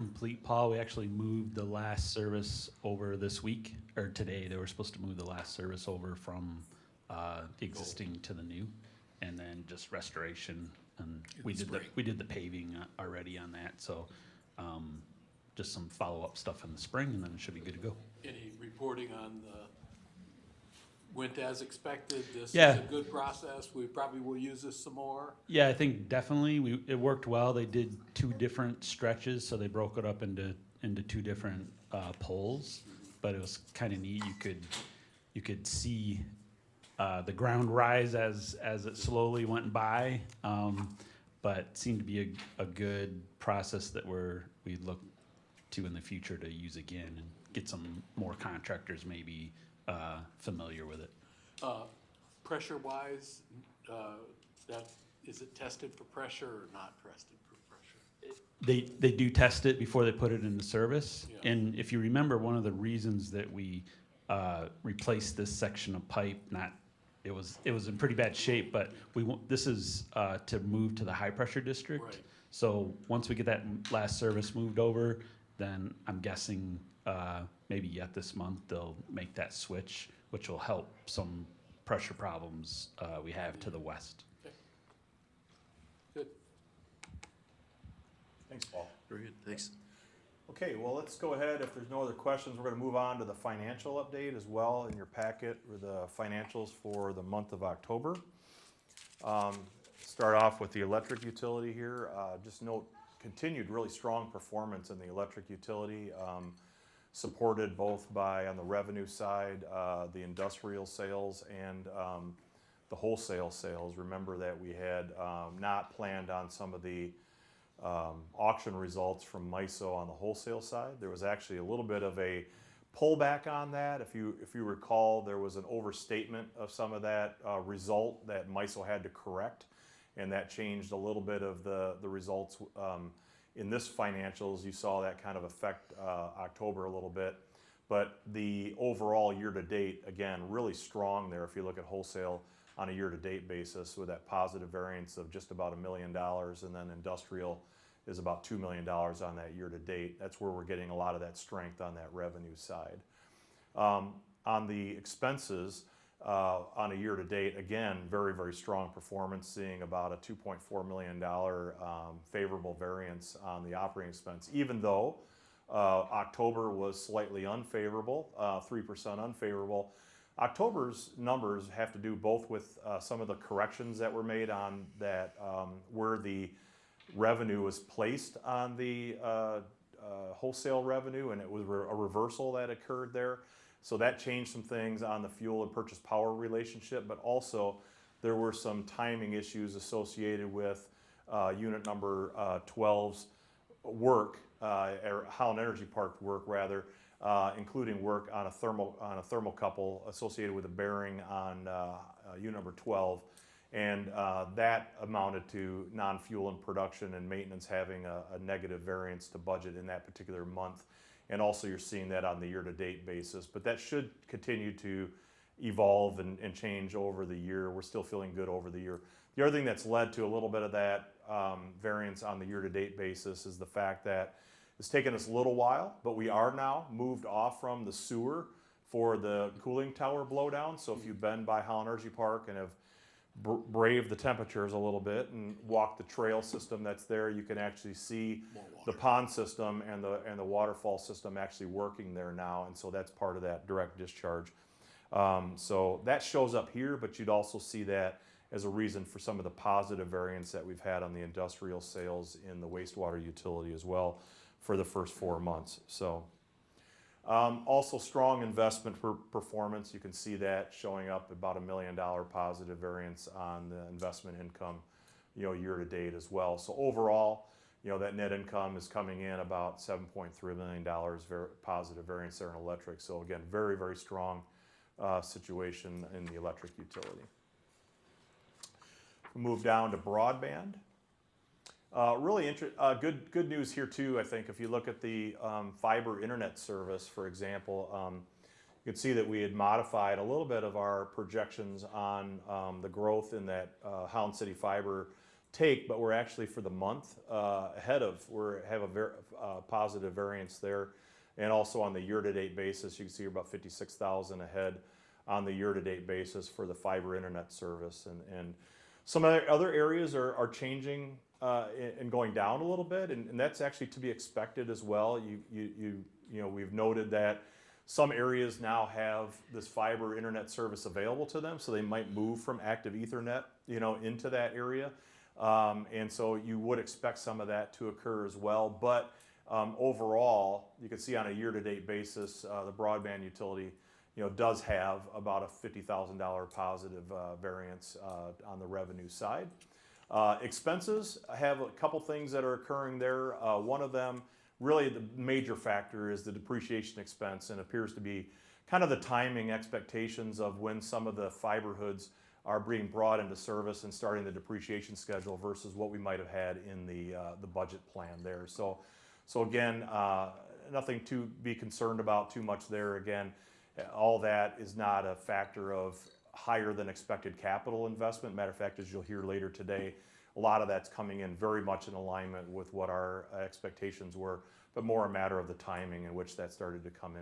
complete, Paul. We actually moved the last service over this week, or today. They were supposed to move the last service over from the existing to the new, and then just restoration. And we did the paving already on that. So just some follow up stuff in the spring, and then it should be good to go. Any reporting on the, went as expected? This Yeah. is a good process. We probably will use this some more. Yeah, I think definitely it worked well. They did two different stretches, so they broke it up into two different poles. But it was kind of neat. You could see the ground rise as it slowly went by. But it seemed to be a good process that we look to in the future to use again and get some more contractors maybe familiar with it. Pressure-wise, that, is it tested for pressure or not tested for pressure? They do test it before they put it into service. Yeah. And if you remember, one of the reasons that we replaced this section of pipe, it was in pretty bad shape, but this is to move to the high pressure district. Right. So once we get that last service moved over, then I'm guessing maybe yet this month they'll make that switch, which will help some pressure problems we have to the west. Okay. Good. Thanks, Paul. Very good, thanks. Okay, well, let's go ahead. If there's no other questions, we're going to move on to the financial update as well. In your packet were the financials for the month of October. Start off with the electric utility here. Just note continued really strong performance in the electric utility, supported both by, on the revenue side, the industrial sales and the wholesale sales. Remember that we had not planned on some of the auction results from MISO on the wholesale side. There was actually a little bit of a pullback on that. If you recall, there was an overstatement of some of that result that MISO had to correct, and that changed a little bit of the results. In this financials, you saw that kind of affect October a little bit, but the overall year-to-date, again, really strong there if you look at wholesale on a year-to-date basis with that positive variance of just about $1 million, and then industrial is about $2 million on that year-to-date. That's where we're getting a lot of that strength on that revenue side. On the expenses, on a year-to-date, again, very, very strong performance, seeing about a $2.4 million favorable variance on the operating expense, even though October was slightly unfavorable, 3% unfavorable. October's numbers have to do both with some of the corrections that were made on that, where the revenue was placed on the wholesale revenue, and it was a reversal that occurred there. So that changed some things on the fuel and purchase power relationship, but also there were some timing issues associated with unit number 12's work, or Holland Energy Park work rather, including work on a thermocouple associated with a bearing on unit number 12. And that amounted to non-fuel and production and maintenance having a negative variance to budget in that particular month. And also you're seeing that on the year-to-date basis. But that should continue to evolve and change over the year. We're still feeling good over the year. The other thing that's led to a little bit of that variance on the year-to-date basis is the fact that it's taken us a little while, but we are now moved off from the sewer for the cooling tower blowdown. So if you've been by Holland Energy Park and have brave the temperatures a little bit and walk the trail system that's there, you can actually see the pond system and the waterfall system actually working there now, and so that's part of that direct discharge. So that shows up here, but you'd also see that as a reason for some of the positive variance that we've had on the industrial sales in the wastewater utility as well for the first 4 months. So also strong investment performance. You can see that showing up about $1 million positive variance on the investment income, year to date as well. So overall, that net income is coming in about $7.3 million positive variance there in electric. So again, very, very strong situation in the electric utility. We move down to broadband. Really good news here too, I think. If you look at the fiber internet service, for example, you can see that we had modified a little bit of our projections on the growth in that Holland City Fiber take, but we're actually for the month ahead of, have a positive variance there. And also on the year-to-date basis, you can see you're about 56,000 ahead on the year-to-date basis for the fiber internet service. And some other areas are changing and going down a little bit, and that's actually to be expected as well. You know, we've noted that some areas now have this fiber internet service available to them, so they might move from active Ethernet, you know, into that area. And so you would expect some of that to occur as well. But overall, you can see on a year-to-date basis, the broadband utility, you know, does have about a $50,000 positive variance on the revenue side. Expenses have a couple things that are occurring there. One of them, really the major factor, is the depreciation expense, and appears to be kind of the timing expectations of when some of the fiber hoods are being brought into service and starting the depreciation schedule versus what we might have had in the budget plan there. So again, nothing to be concerned about too much there. Again, all that is not a factor of higher than expected capital investment. Matter of fact, as you'll hear later today, a lot of that's coming in very much in alignment with what our expectations were, but more a matter of the timing in which that started to come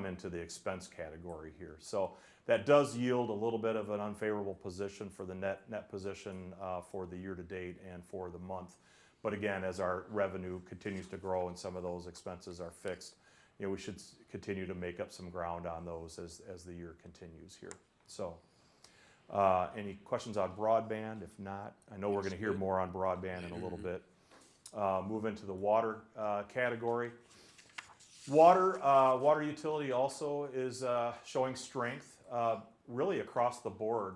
into the expense category here. So that does yield a little bit of an unfavorable position for the net position for the year to date and for the month. But again, as our revenue continues to grow and some of those expenses are fixed, you know, we should continue to make up some ground on those as the year continues here. So any questions on broadband? If not, I know we're going to hear more on broadband in a little bit. Move into the water category. Water utility also is showing strength really across the board.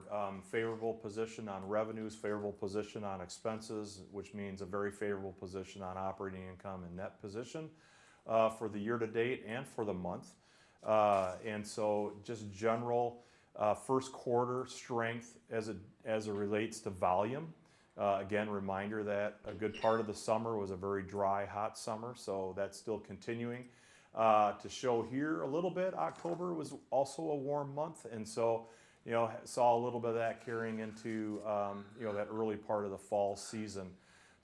Favorable position on revenues, favorable position on expenses, which means a very favorable position on operating income and net position for the year to date and for the month. And so just general first quarter strength as it relates to volume. Again, reminder that a good part of the summer was a very dry, hot summer, so that's still continuing to show here a little bit. October was also a warm month, and so, you know, saw a little bit of that carrying into, you know, that early part of the fall season.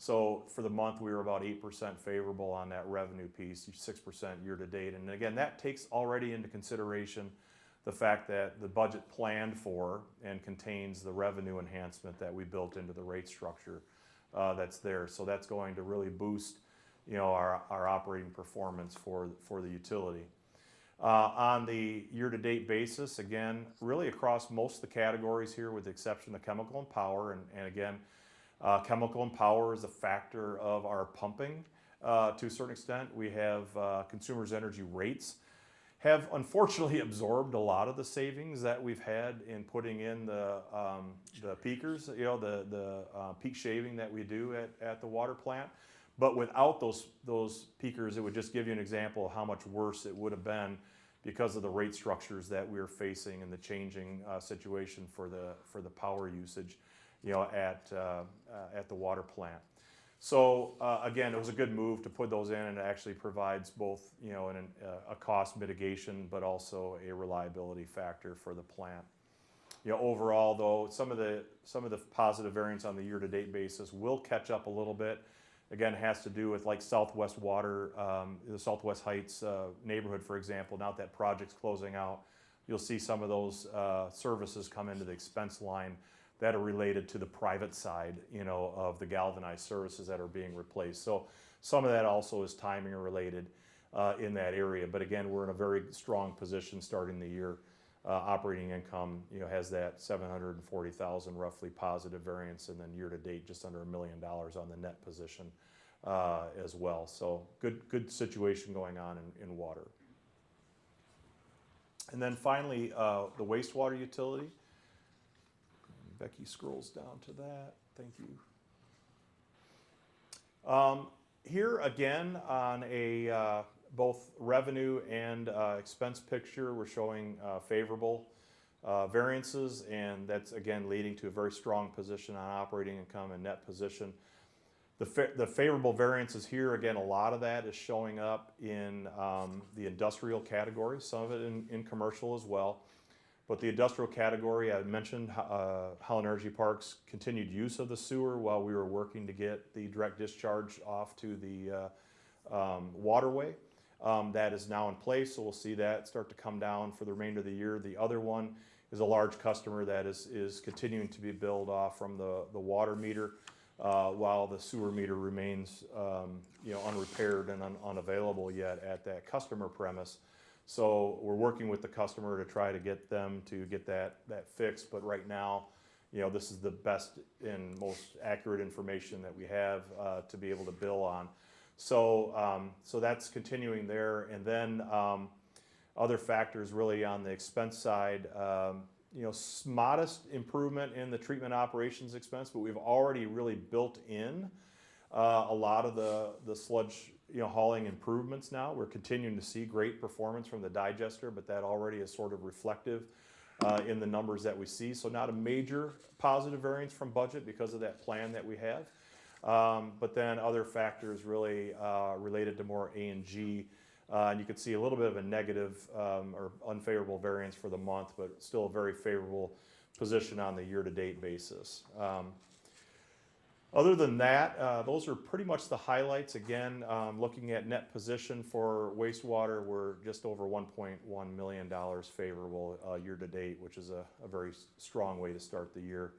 So for the month, we were about 8% favorable on that revenue piece, 6% year to date. And again, that takes already into consideration the fact that the budget planned for and contains the revenue enhancement that we built into the rate structure that's there. So that's going to really boost, you know, our operating performance for the utility. On the year-to-date basis, again, really across most of the categories here with the exception of chemical and power. And again, chemical and power is a factor of our pumping to a certain extent. We have consumers' energy rates have unfortunately absorbed a lot of the savings that we've had in putting in the peakers, you know, the peak shaving that we do at the water plant. But without those peakers, it would just give you an example of how much worse it would have been because of the rate structures that we are facing and the changing situation for the power usage, you know, at the water plant. So again, it was a good move to put those in, and it actually provides both, you know, a cost mitigation, but also a reliability factor for the plant. You know, overall though, some of the positive variance on the year-to-date basis will catch up a little bit. Again, it has to do with like Southwest Water, the Southwest Heights neighborhood, for example. Now that project's closing out, you'll see some of those services come into the expense line that are related to the private side, you know, of the galvanized services that are being replaced. So some of that also is timing related in that area. But again, we're in a very strong position starting the year. Operating income, you know, has that $740,000 roughly positive variance, and then year to date just under $1 million on the net position as well. So good situation going on in water. And then finally, the wastewater utility. Becky scrolls down to that. Thank you. Here again on a both revenue and expense picture, we're showing favorable variances, and that's again leading to a very strong position on operating income and net position. The favorable variances here, again, a lot of that is showing up in the industrial category, some of it in commercial as well. But the industrial category, I mentioned Holland Energy Park's continued use of the sewer while we were working to get the direct discharge off to the waterway. That is now in place, so we'll see that start to come down for the remainder of the year. The other one is a large customer that is continuing to be billed off from the water meter while the sewer meter remains unrepaired and unavailable yet at that customer premise. So we're working with the customer to try to get them to get that fixed, but right now, this is the best and most accurate information that we have to be able to bill on. So that's continuing there, and then other factors really on the expense side. Modest improvement in the treatment operations expense, but we've already really built in a lot of the sludge hauling improvements now. We're continuing to see great performance from the digester, but that already is sort of reflective in the numbers that we see. So not a major positive variance from budget because of that plan that we have. But then other factors really related to more A&G. And you can see a little bit of a negative or unfavorable variance for the month, but still a very favorable position on the year-to-date basis. Other than that, those are pretty much the highlights. Again, looking at net position for wastewater, we're just over $1.1 million favorable year-to-date, which is a very strong way to start the year,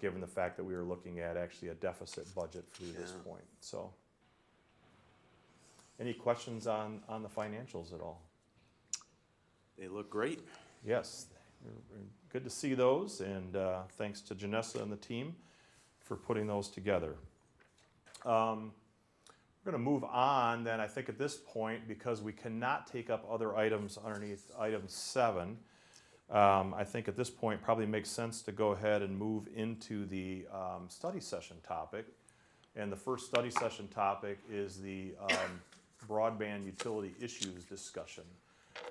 given the fact that we were looking at actually a deficit budget through this point. So, any questions on the financials at all? They look great. Yes, good to see those, and thanks to Janessa and the team for putting those together. We're going to move on then, I think at this point, because we cannot take up other items underneath item 7. I think at this point probably makes sense to go ahead and move into the study session topic. And the first study session topic is the broadband utility issues discussion.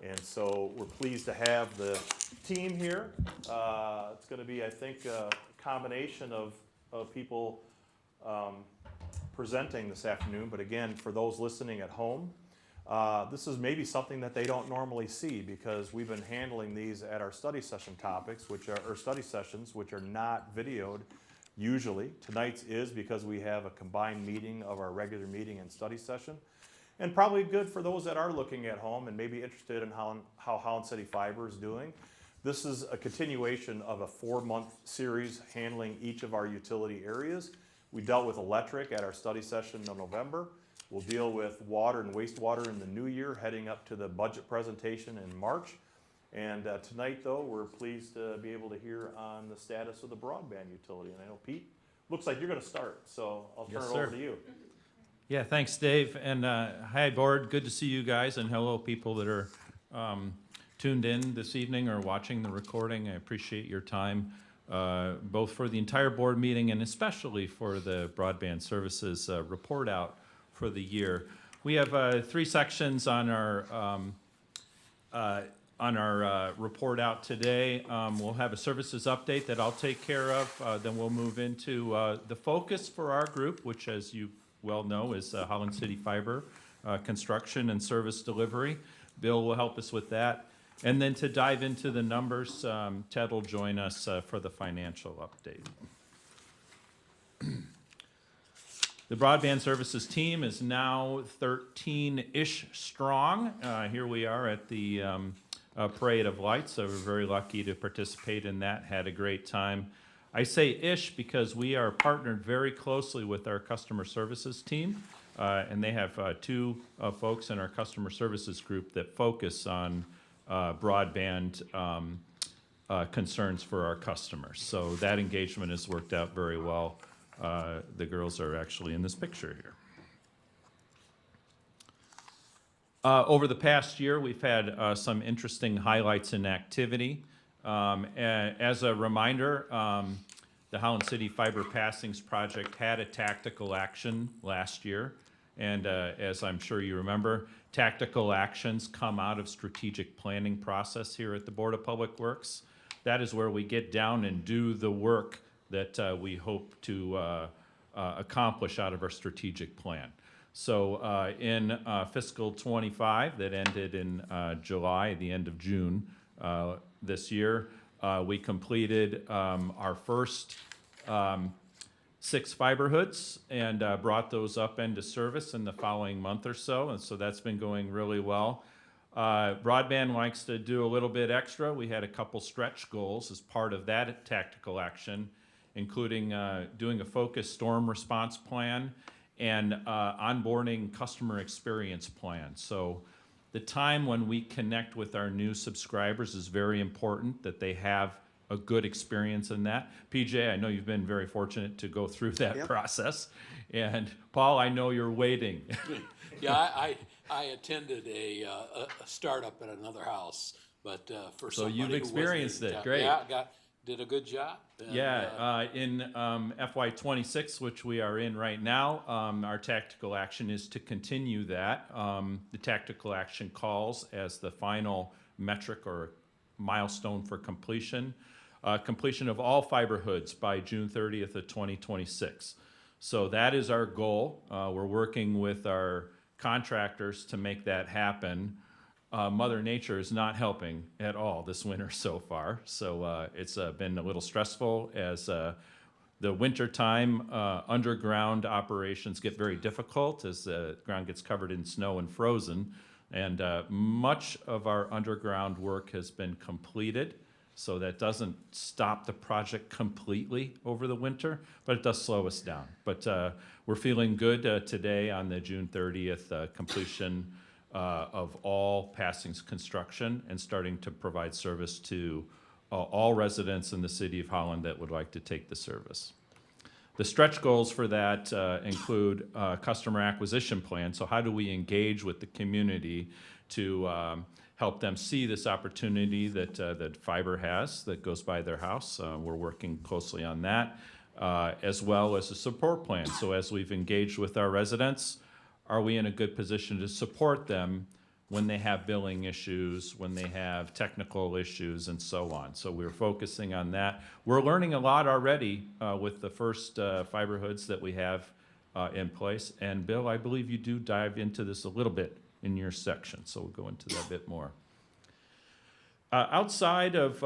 And so we're pleased to have the team here. It's going to be, I think, a combination of people presenting this afternoon. But again, for those listening at home, this is maybe something that they don't normally see, because we've been handling these at our study session topics, which are not videoed usually. Tonight's is because we have a combined meeting of our regular meeting and study session. And probably good for those that are looking at home and maybe interested in how Holland City Fiber is doing. This is a continuation of a 4-month series handling each of our utility areas. We dealt with electric at our study session in November. We'll deal with water and wastewater in the new year, heading up to the budget presentation in March. And tonight, though, we're pleased to be able to hear on the status of the broadband utility. And I know, Pete, looks like you're going to start, so I'll turn it over to you. Yeah, thanks, Dave. And hi, board. Good to see you guys, and hello, people that are tuned in this evening or watching the recording. I appreciate your time, both for the entire board meeting and especially for the broadband services report out for the year. We have 3 sections on our report out today. We'll have a services update that I'll take care of. Then we'll move into the focus for our group, which, as you well know, is Holland City Fiber construction and service delivery. Bill will help us with that. And then to dive into the numbers, Ted will join us for the financial update. The broadband services team is now 13-ish strong. Here we are at the Parade of Lights, so we're very lucky to participate in that, had a great time. I say ish because we are partnered very closely with our customer services team, and they have 2 folks in our customer services group that focus on broadband concerns for our customers. So that engagement has worked out very well. The girls are actually in this picture here. Over the past year, we've had some interesting highlights in activity. As a reminder, the Holland City Fiber Passings Project had a tactical action last year. And as I'm sure you remember, tactical actions come out of strategic planning process here at the Board of Public Works. That is where we get down and do the work that we hope to accomplish out of our strategic plan. So in fiscal 25 that ended in July, the end of June, this year. We completed our first 6 fiber hoods and brought those up into service in the following month or so, and so that's been going really well. Broadband likes to do a little bit extra. We had a couple stretch goals as part of that tactical action, including doing a focused storm response plan and onboarding customer experience plan. So the time when we connect with our new subscribers is very important, that they have a good experience in that. PJ, I know you've been very fortunate to go through that process. And Paul, I know you're waiting. Yeah, I attended a startup at another house, but for So somebody you've who wasn't experienced in it, town- great. Yeah, did a good job. And, In FY26, which we are in right now, our tactical action is to continue that. The tactical action calls as the final metric or milestone for completion. Completion of all fiber hoods by June 30th of 2026. So that is our goal. We're working with our contractors to make that happen. Mother Nature is not helping at all this winter so far. So it's been a little stressful as the winter time underground operations get very difficult as the ground gets covered in snow and frozen. And much of our underground work has been completed. So that doesn't stop the project completely over the winter, but it does slow us down. But we're feeling good today on the June 30th completion of all passings construction and starting to provide service to all residents in the city of Holland that would like to take the service. The stretch goals for that include customer acquisition plan. So how do we engage with the community to help them see this opportunity that that fiber has that goes by their house? We're working closely on that, as well as a support plan. So as we've engaged with our residents, are we in a good position to support them when they have billing issues, when they have technical issues, and so on? So we're focusing on that. We're learning a lot already with the first fiber hoods that we have in place. And Bill, I believe you do dive into this a little bit in your section, so we'll go into that a bit more. Outside of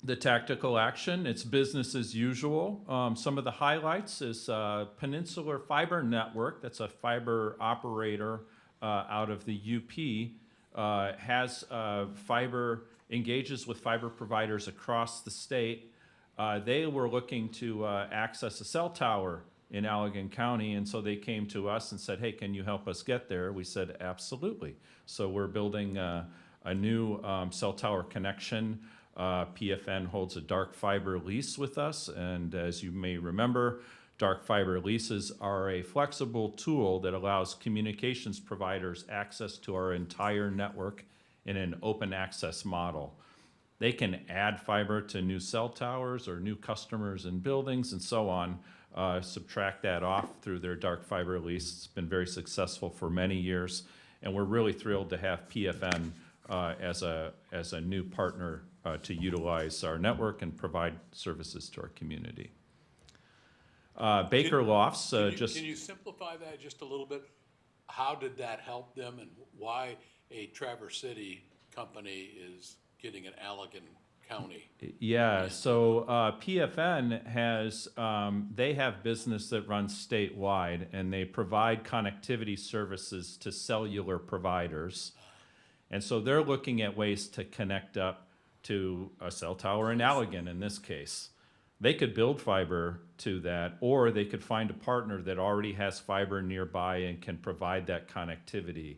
the tactical action, it's business as usual. Some of the highlights is Peninsular Fiber Network, that's a fiber operator out of the UP, has engages with fiber providers across the state. They were looking to access a cell tower in Allegan County, and so they came to us and said, hey, can you help us get there? We said, absolutely. So we're building a new cell tower connection. PFN holds a dark fiber lease with us, and as you may remember, dark fiber leases are a flexible tool that allows communications providers access to our entire network in an open access model. They can add fiber to new cell towers or new customers and buildings and so on, subtract that off through their dark fiber lease. It's been very successful for many years, and we're really thrilled to have PFN as a new partner to utilize our network and provide services to our community. Baker Lofts, Can you simplify that just a little bit? How did that help them, and why a Traverse City company is getting an Allegan County? Yeah, so PFN has, they have business that runs statewide, and they provide connectivity services to cellular providers. And so they're looking at ways to connect up to a cell tower in Allegan in this case. They could build fiber to that, or they could find a partner that already has fiber nearby and can provide that connectivity.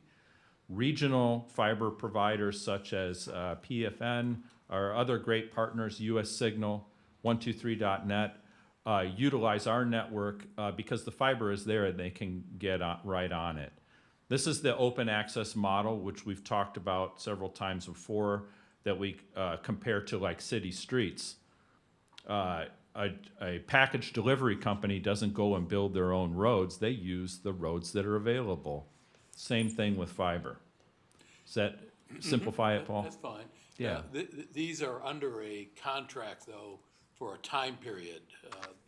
Regional fiber providers such as PFN, our other great partners, US Signal, 123.net, utilize our network because the fiber is there and they can get right on it. This is the open access model, which we've talked about several times before, that we compare to like city streets. A package delivery company doesn't go and build their own roads. They use the roads that are available. Same thing with fiber. Does that simplify it, Paul? That's fine. Yeah. These are under a contract, though, for a time period.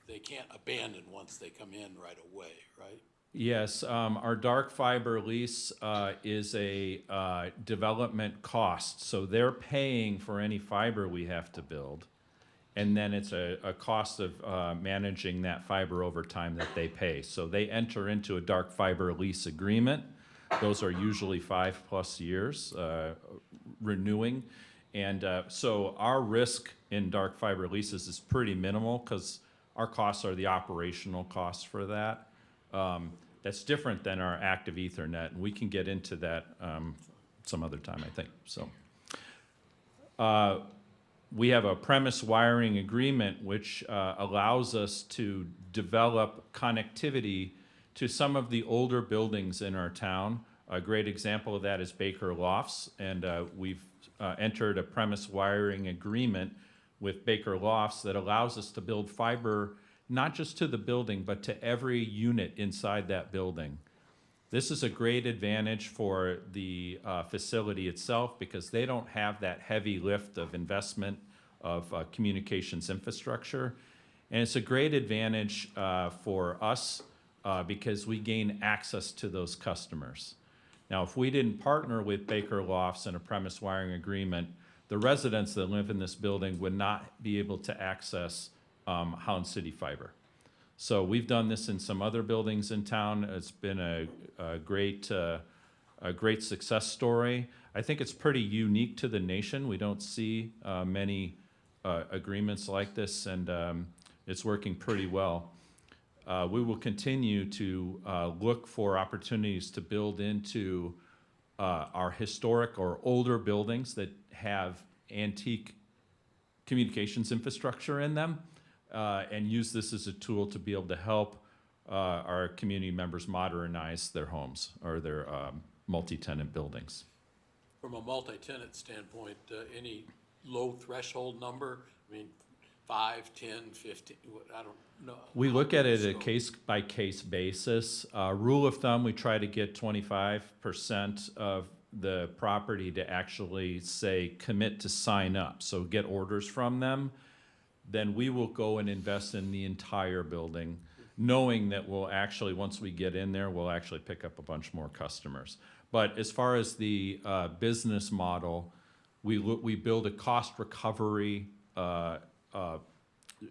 They can't abandon once they come in right away, right? Yes, our dark fiber lease is a development cost. So they're paying for any fiber we have to build. And then it's a cost of managing that fiber over time that they pay. So they enter into a dark fiber lease agreement. Those are usually 5+ years renewing. And so our risk in dark fiber leases is pretty minimal because our costs are the operational costs for that. That's different than our active Ethernet, and we can get into that some other time, I think. So we have a premise wiring agreement which allows us to develop connectivity to some of the older buildings in our town. A great example of that is Baker Lofts, and we've entered a premise wiring agreement with Baker Lofts that allows us to build fiber not just to the building, but to every unit inside that building. This is a great advantage for the facility itself because they don't have that heavy lift of investment of communications infrastructure. And it's a great advantage for us because we gain access to those customers. Now, if we didn't partner with Baker Lofts in a premise wiring agreement, the residents that live in this building would not be able to access Holland City Fiber. So we've done this in some other buildings in town. It's been a great success story. I think it's pretty unique to the nation. We don't see many agreements like this, and it's working pretty well. We will continue to look for opportunities to build into our historic or older buildings that have antique communications infrastructure in them, and use this as a tool to be able to help our community members modernize their homes or their multi-tenant buildings. From a multi-tenant standpoint, any low threshold number? I mean, 5, 10, 15, I don't know. We look at it a case-by-case basis. Rule of thumb, we try to get 25% of the property to actually say commit to sign up, so get orders from them. Then we will go and invest in the entire building, knowing that we'll actually, once we get in there, we'll actually pick up a bunch more customers. But as far as the business model, we build a cost recovery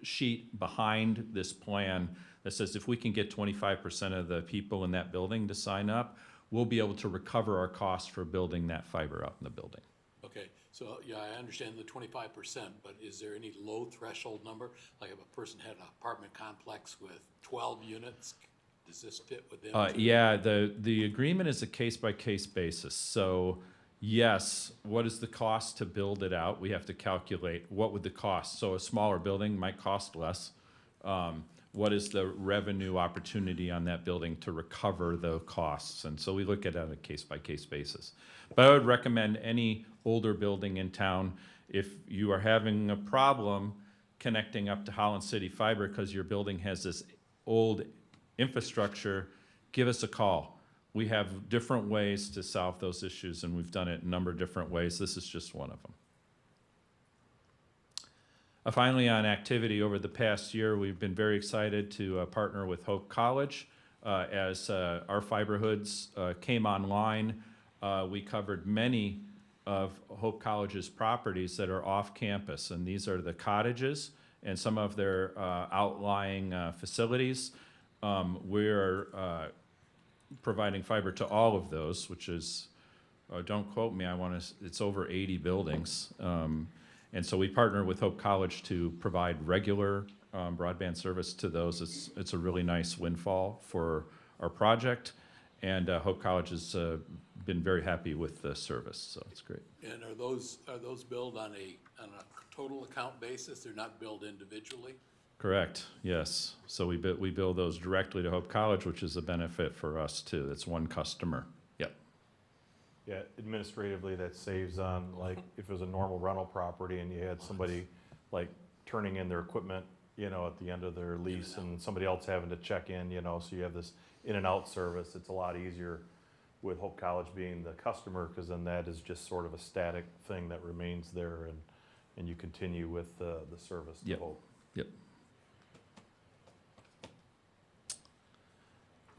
sheet behind this plan that says if we can get 25% of the people in that building to sign up, we'll be able to recover our costs for building that fiber out in the building. Okay, so yeah, I understand the 25%, but is there any low threshold number? Like if a person had an apartment complex with 12 units, does this fit within? Yeah, the agreement is a case-by-case basis. So yes, what is the cost to build it out? We have to calculate what would the cost. So a smaller building might cost less. What is the revenue opportunity on that building to recover the costs? And so we look at it on a case-by-case basis. But I would recommend any older building in town, if you are having a problem connecting up to Holland City Fiber because your building has this old infrastructure, give us a call. We have different ways to solve those issues, and we've done it a number of different ways. This is just one of them. Finally, on activity over the past year, we've been very excited to partner with Hope College. As our fiber hoods came online, we covered many of Hope College's properties that are off campus, and these are the cottages and some of their outlying facilities. We're providing fiber to all of those, which is, don't quote me, it's over 80 buildings. And so we partner with Hope College to provide regular broadband service to those. It's a really nice windfall for our project, and Hope College has been very happy with the service, so it's great. And are those billed on a total account basis? They're not billed individually? Correct, yes. So we bill those directly to Hope College, which is a benefit for us too. It's one customer. Yep. Yeah, administratively, that saves on, like, if it was a normal rental property and you had somebody, like, turning in their equipment, you know, at the end of their lease and somebody else having to check in, you know, so you have this in and out service. It's a lot easier with Hope College being the customer, because then that is just sort of a static thing that remains there, and you continue with the service to Yep. Hope. Yep.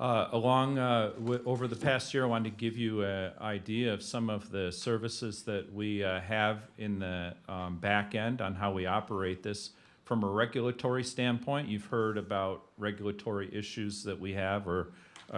Over the past year, I wanted to give you an idea of some of the services that we have in the back end on how we operate this. From a regulatory standpoint, you've heard about regulatory issues that we have or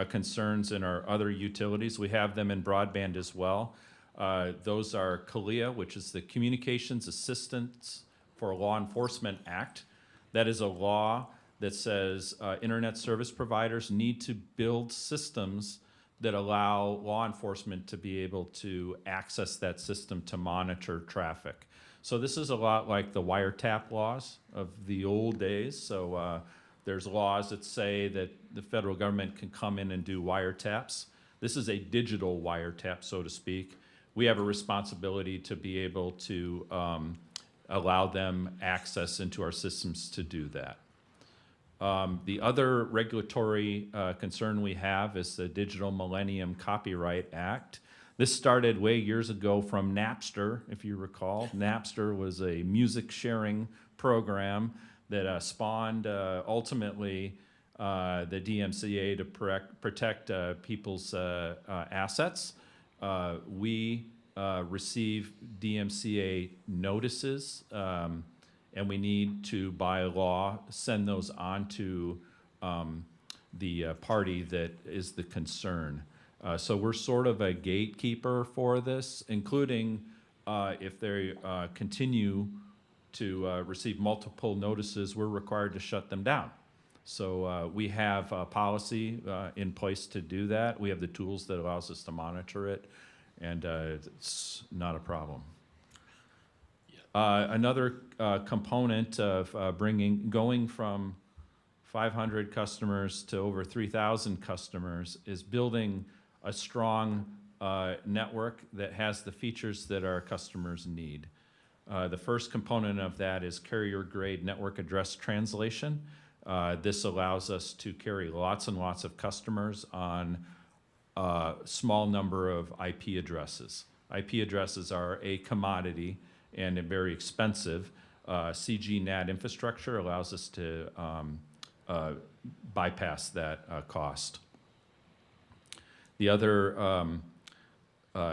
concerns in our other utilities. We have them in broadband as well. Those are CALEA, which is the Communications Assistance for Law Enforcement Act. That is a law that says internet service providers need to build systems that allow law enforcement to be able to access that system to monitor traffic. So this is a lot like the wiretap laws of the old days. So there's laws that say that the federal government can come in and do wiretaps. This is a digital wiretap, so to speak. We have a responsibility to be able to allow them access into our systems to do that. The other regulatory concern we have is the Digital Millennium Copyright Act. This started way years ago from Napster, if you recall. Napster was a music sharing program that spawned ultimately the DMCA to protect people's assets. We receive DMCA notices, and we need to, by law, send those on to the party that is the concern. So we're sort of a gatekeeper for this, including if they continue to receive multiple notices, we're required to shut them down. So we have a policy in place to do that. We have the tools that allows us to monitor it, and it's not a problem. Another component of going from 500 customers to over 3,000 customers is building a strong network that has the features that our customers need. The first component of that is carrier-grade network address translation. This allows us to carry lots and lots of customers on a small number of IP addresses. IP addresses are a commodity and very expensive. CG NAT infrastructure allows us to bypass that cost. The other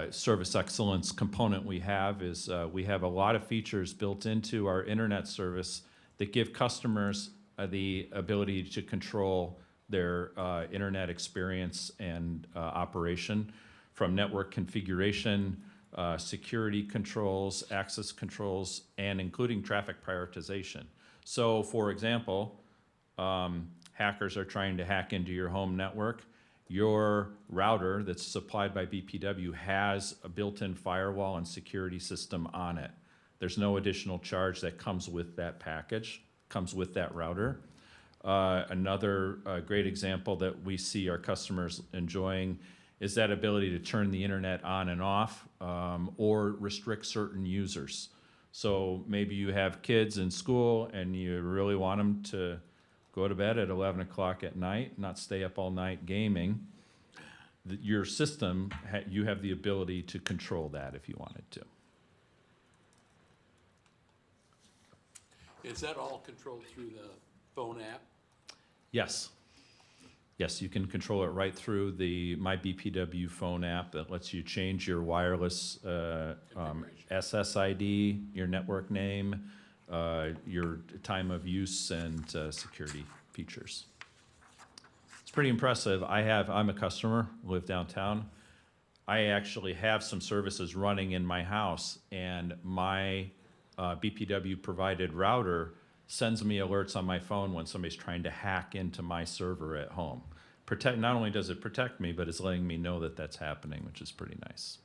service excellence component we have is we have a lot of features built into our internet service that give customers the ability to control their internet experience and operation, from network configuration, security controls, access controls, and including traffic prioritization. So for example, hackers are trying to hack into your home network. Your router that's supplied by BPW has a built-in firewall and security system on it. There's no additional charge that comes with that package, comes with that router. Another great example that we see our customers enjoying is that ability to turn the internet on and off or restrict certain users. So maybe you have kids in school and you really want them to go to bed at 11 o'clock at night, not stay up all night gaming. Your system, you have the ability to control that if you wanted to. Is that all controlled through the phone app? Yes. Yes, you can control it right through the My BPW phone app that lets you change your wireless SSID, your network name, your time of use, and security features. It's pretty impressive. I'm a customer, live downtown. I actually have some services running in my house, and my BPW provided router sends me alerts on my phone when somebody's trying to hack into my server at home. Not only does it protect me, but it's letting me know that that's happening, which is pretty nice.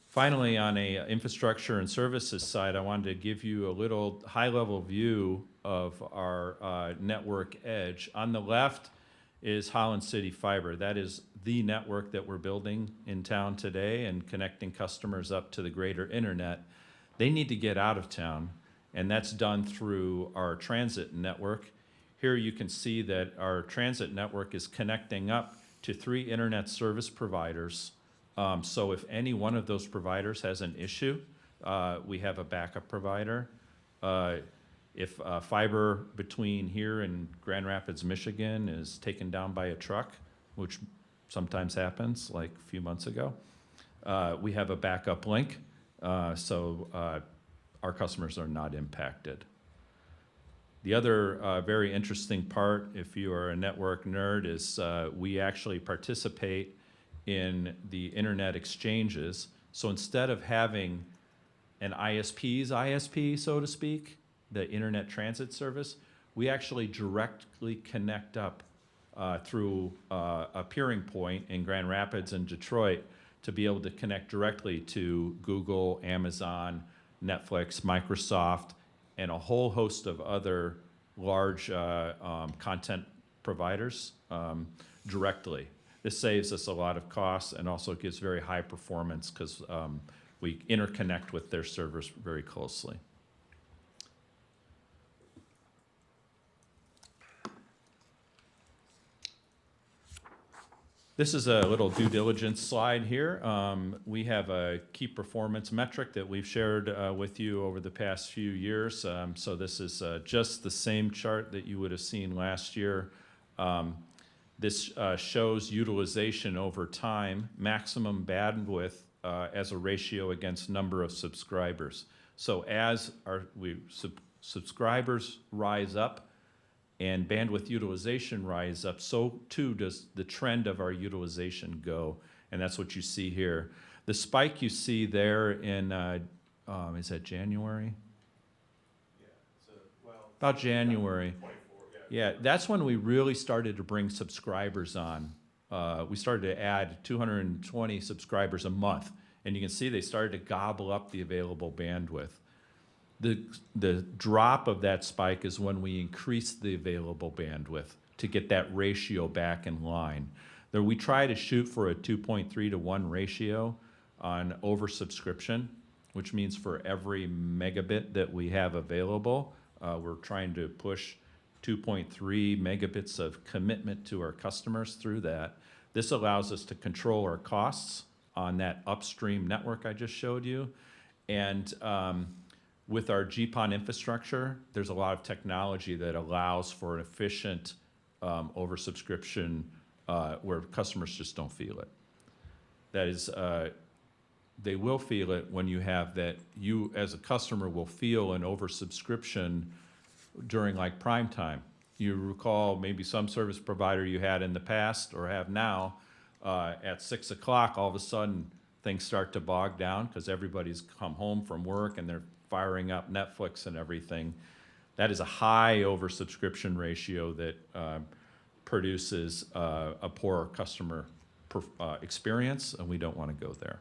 Finally, on a infrastructure and services side, I wanted to give you a little high-level view of our network edge. On the left is Holland City Fiber. That is the network that we're building in town today and connecting customers up to the greater internet. They need to get out of town, and that's done through our transit network. Here you can see that our transit network is connecting up to 3 internet service providers. So if any one of those providers has an issue, we have a backup provider. If fiber between here and Grand Rapids, Michigan is taken down by a truck, which sometimes happens, like a few months ago, we have a backup link, so our customers are not impacted. The other very interesting part, if you are a network nerd, is we actually participate in the internet exchanges. So instead of having an ISP's ISP, so to speak, the Internet Transit Service, we actually directly connect up through a peering point in Grand Rapids and Detroit to be able to connect directly to Google, Amazon, Netflix, Microsoft, and a whole host of other large content providers directly. This saves us a lot of costs and also gives very high performance because we interconnect with their servers very closely. This is a little due diligence slide here. We have a key performance metric that we've shared with you over the past few years. So this is just the same chart that you would have seen last year. This shows utilization over time, maximum bandwidth as a ratio against number of subscribers. So as our subscribers rise up, and bandwidth utilization rise up, so too does the trend of our utilization go. And that's what you see here. The spike you see there in, is that January? Yeah, About January. 24, Yeah, that's when we really started to bring subscribers on. We started to add 220 subscribers a month. And you can see they started to gobble up the available bandwidth. The drop of that spike is when we increase the available bandwidth to get that ratio back in line. There, we try to shoot for a 2.3 to 1 ratio on oversubscription, which means for every megabit that we have available, we're trying to push 2.3 megabits of commitment to our customers through that. This allows us to control our costs on that upstream network I just showed you. And with our GPON infrastructure, there's a lot of technology that allows for an efficient oversubscription where customers just don't feel it. That is, they will feel it when you have that, you as a customer will feel an oversubscription during like prime time. You recall maybe some service provider you had in the past or have now, at 6 o'clock, all of a sudden things start to bog down because everybody's come home from work and they're firing up Netflix and everything. That is a high oversubscription ratio that produces a poor customer experience, and we don't want to go there.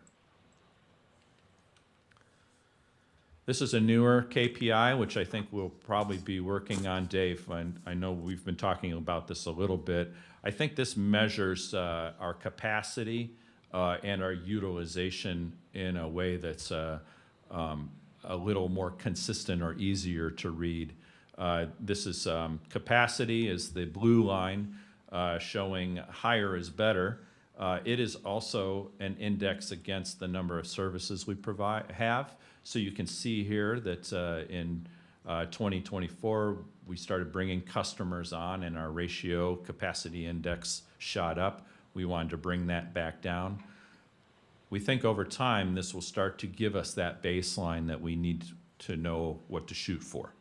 This is a newer KPI, which I think we'll probably be working on, Dave. And I know we've been talking about this a little bit. I think this measures our capacity and our utilization in a way that's a little more consistent or easier to read. This is capacity is the blue line showing higher is better. It is also an index against the number of services we have. So you can see here that in 2024, we started bringing customers on and our ratio capacity index shot up. We wanted to bring that back down. We think over time, this will start to give us that baseline that we need to know what to shoot for.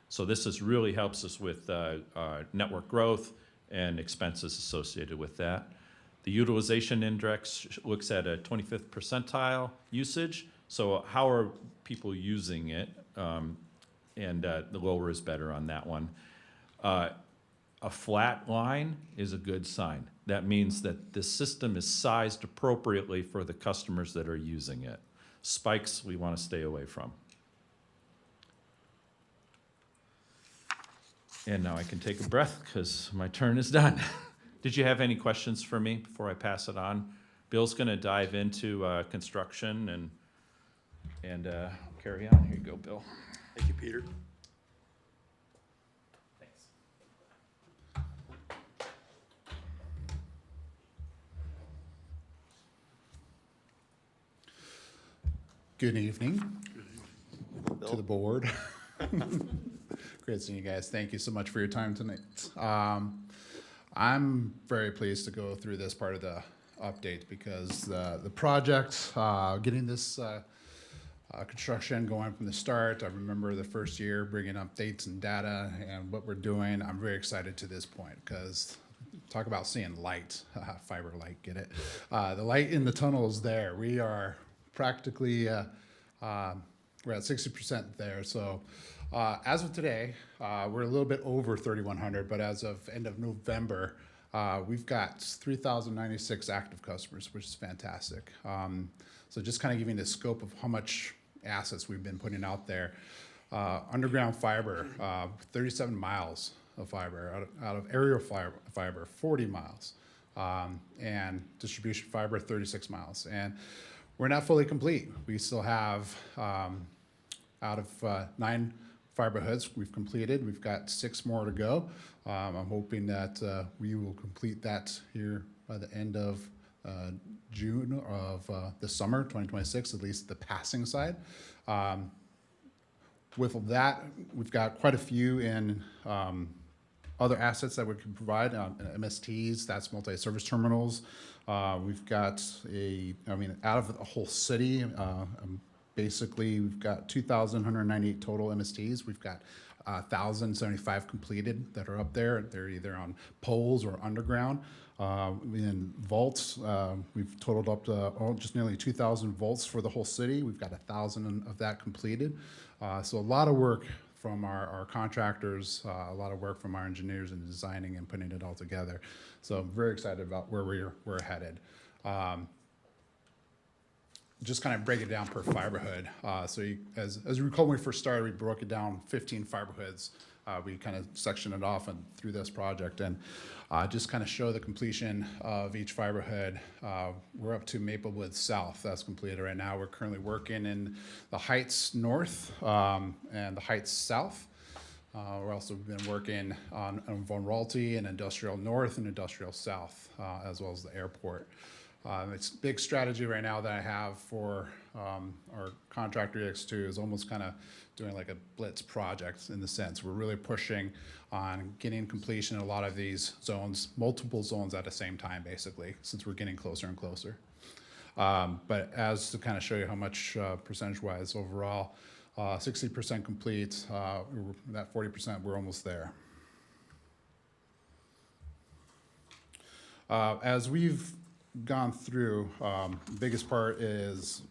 So this really helps us with network growth and expenses associated with that. The utilization index looks at a 25th percentile usage. So how are people using it? And the lower is better on that one. A flat line is a good sign. That means that the system is sized appropriately for the customers that are using it. Spikes we want to stay away from. And now I can take a breath because my turn is done. Did you have any questions for me before I pass it on? Bill's going to dive into construction and carry on. Here you go, Bill. Thank you, Peter. Thanks. Good evening to the board. Great seeing you guys. Thank you so much for your time tonight. I'm very pleased to go through this part of the update because the project, getting this construction going from the start, I remember the first year bringing updates and data and what we're doing. I'm very excited to this point because talk about seeing light, fiber light, get it? The light in the tunnel is there. We are practically, we're at 60% there. So as of today, we're a little bit over 3,100, but as of end of November, we've got 3,096 active customers, which is fantastic. So just kind of giving the scope of how much assets we've been putting out there. Underground fiber, 37 miles of fiber, out of aerial fiber, 40 miles, and distribution fiber, 36 miles. And we're not fully complete. We still have, out of 9 fiber hoods we've completed, we've got 6 more to go. I'm hoping that we will complete that here by the end of June of the summer 2026, at least the passing side. With that, we've got quite a few in other assets that we can provide, MSTs, that's multi-service terminals. We've got out of the whole city, basically we've got 2,198 total MSTs. We've got 1,075 completed that are up there. They're either on poles or underground. In vaults, we've totaled up to just nearly 2,000 vaults for the whole city. We've got 1,000 of that completed. So a lot of work from our contractors, a lot of work from our engineers in designing and putting it all together. So I'm very excited about where we're headed. Just kind of break it down per fiber hood. So as you recall, when we first started, we broke it down 15 fiber hoods. We kind of sectioned it off and through this project, and just kind of show the completion of each fiber hood. We're up to Maplewood South. That's completed right now. We're currently working in the Heights North and the Heights South. We're also been working on Von Ralty and Industrial North and Industrial South, as well as the airport. It's a big strategy right now that I have for our contractor EX2 is almost kind of doing like a blitz project in the sense. We're really pushing on getting completion in a lot of these zones, multiple zones at the same time, basically, since we're getting closer and closer. But as to kind of show you how much percentage-wise overall, 60% complete, that 40%, we're almost there. As we've gone through, the biggest part is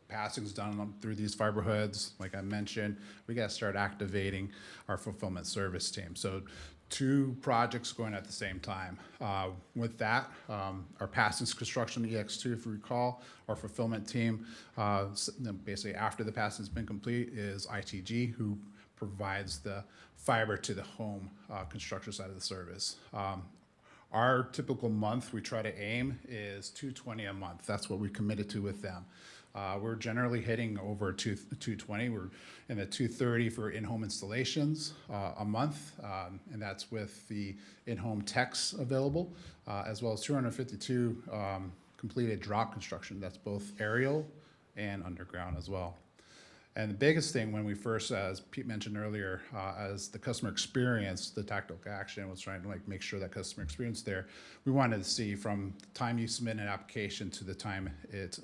passings done through these fiber hoods. Like I mentioned, we got to start activating our fulfillment service team. So 2 projects going at the same time. With that, our passings construction EX2, if you recall, our fulfillment team, basically after the passing's been complete, is ITG, who provides the fiber to the home construction side of the service. Our typical month we try to aim is 220 a month. That's what we committed to with them. We're generally hitting over 220. We're in the 230 for in-home installations a month, and that's with the in-home techs available, as well as 252 completed drop construction. That's both aerial and underground as well. And the biggest thing when we first, as Pete mentioned earlier, as the customer experience, the tactical action was trying to like make sure that customer experience there. We wanted to see from the time you submit an application to the time it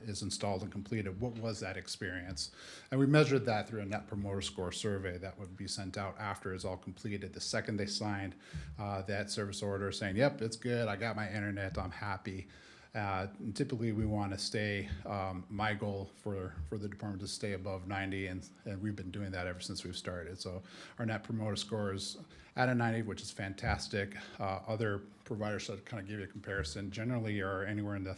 is installed and completed, what was that experience? And we measured that through a Net Promoter Score survey that would be sent out after it's all completed. The second they signed that service order saying, yep, it's good, I got my internet, I'm happy. Typically, we want to stay, my goal for the department to stay above 90, and we've been doing that ever since we've started. So our Net Promoter Score is at a 90, which is fantastic. Other providers that kind of give you a comparison generally are anywhere in the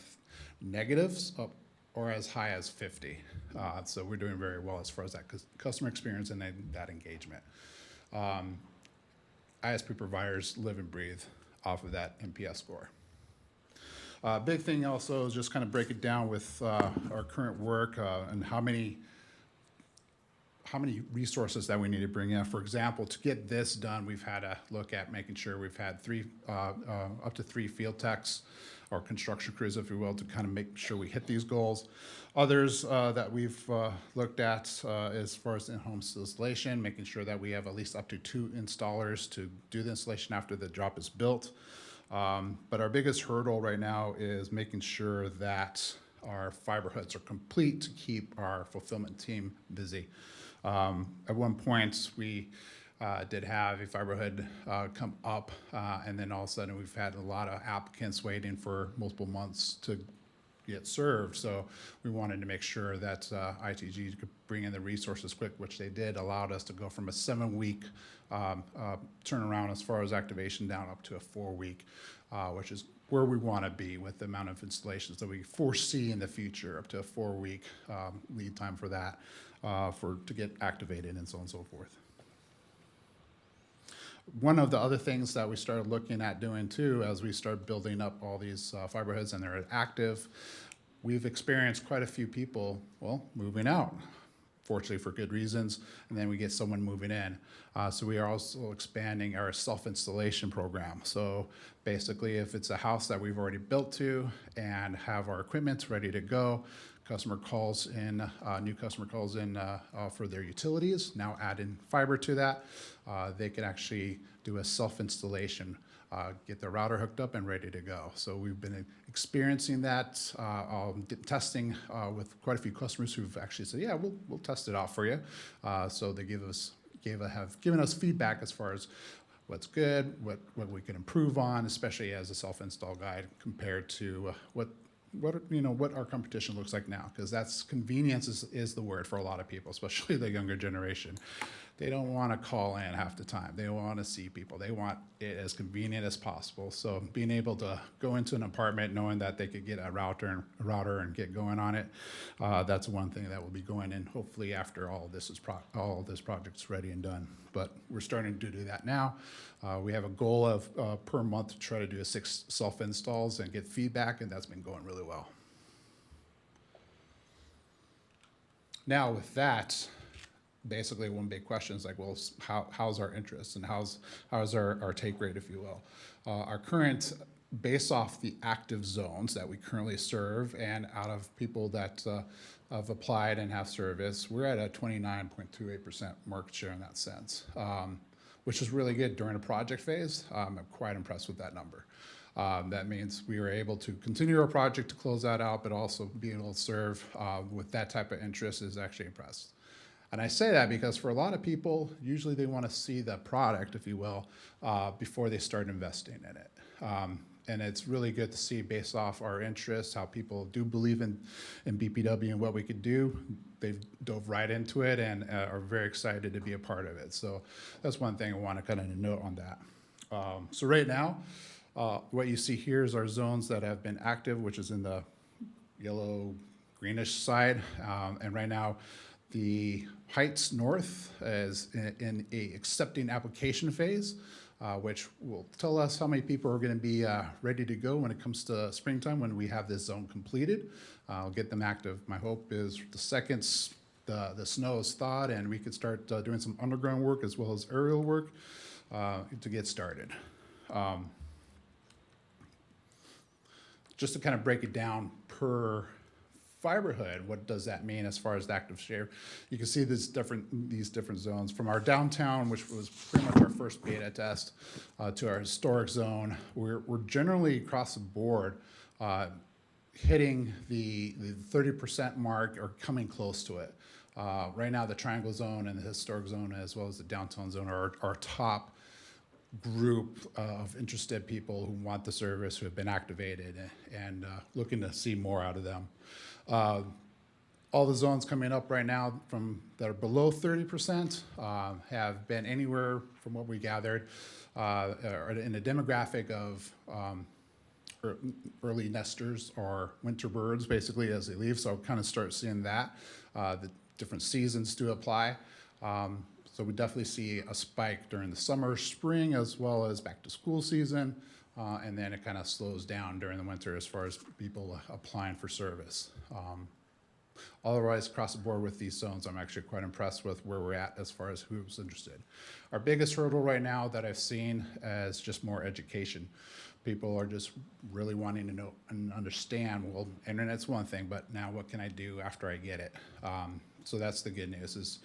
negatives up or as high as 50. So we're doing very well as far as that customer experience and that engagement. ISP providers live and breathe off of that NPS score. Big thing also is just kind of break it down with our current work and how many how many resources that we need to bring in. For example, to get this done, we've had to look at making sure we've had up to three field techs or construction crews, if you will, to kind of make sure we hit these goals. Others that we've looked at as far as in-home installation, making sure that we have at least up to 2 installers to do the installation after the drop is built. But our biggest hurdle right now is making sure that our fiber hoods are complete to keep our fulfillment team busy. At one point, we did have a fiber hood come up, and then all of a sudden we've had a lot of applicants waiting for multiple months to get served. So we wanted to make sure that ITG could bring in the resources quick, which they did, allowed us to go from a 7-week turnaround as far as activation down up to a 4-week, which is where we want to be with the amount of installations that we foresee in the future, up to a 4-week lead time for that, to get activated and so on and so forth. One of the other things that we started looking at doing too, as we start building up all these fiber hoods and they're active, we've experienced quite a few people, well, moving out, fortunately for good reasons, and then we get someone moving in. So we are also expanding our self-installation program. So basically, if it's a house that we've already built to and have our equipment ready to go, customer calls in, new customer calls in for their utilities, now add in fiber to that, they can actually do a self-installation, get their router hooked up and ready to go. So we've been experiencing that, testing with quite a few customers who've actually said, yeah, we'll test it out for you. So they have given us feedback as far as what's good, what we can improve on, especially as a self-install guide compared to what our competition looks like now, because that's convenience is the word for a lot of people, especially the younger generation. They don't want to call in half the time. They want to see people. They want it as convenient as possible. So being able to go into an apartment knowing that they could get a router and get going on it, that's one thing that will be going in hopefully after all this project's ready and done. But we're starting to do that now. We have a goal of per month to try to do 6 self-installs and get feedback, and that's been going really well. Now with that, basically one big question is like, well, how's our interest and how's our take rate, if you will. Our current, based off the active zones that we currently serve and out of people that have applied and have service, we're at a 29.28% market share in that sense, which is really good during a project phase. I'm quite impressed with that number. That means we were able to continue our project to close that out, but also be able to serve with that type of interest is actually impressed. And I say that because for a lot of people, usually they want to see the product, if you will, before they start investing in it. And it's really good to see, based off our interests, how people do believe in BPW and what we could do. They've dove right into it and are very excited to be a part of it. So that's one thing I want to kind of note on that. So right now, what you see here is our zones that have been active, which is in the yellow greenish side. And right now, the Heights North is in a accepting application phase, which will tell us how many people are going to be ready to go when it comes to springtime when we have this zone completed. I'll get them active. My hope is the second the snow is thawed and we could start doing some underground work as well as aerial work to get started. Just to kind of break it down per fiber hood, what does that mean as far as the active share? You can see these different zones from our downtown, which was pretty much our first beta test, to our historic zone. We're generally across the board hitting the 30% mark or coming close to it. Right now, the triangle zone and the historic zone, as well as the downtown zone, are our top group of interested people who want the service, who have been activated, and looking to see more out of them. All the zones coming up right now that are below 30% have been anywhere, from what we gathered, in the demographic of early nesters or winter birds, basically, as they leave. So kind of start seeing that. The different seasons do apply. So we definitely see a spike during the summer, spring, as well as back to school season. And then it kind of slows down during the winter as far as people applying for service. Otherwise, across the board with these zones, I'm actually quite impressed with where we're at as far as who's interested. Our biggest hurdle right now that I've seen is just more education. People are just really wanting to know and understand, well, internet's one thing, but now what can I do after I get it? So that's the good news is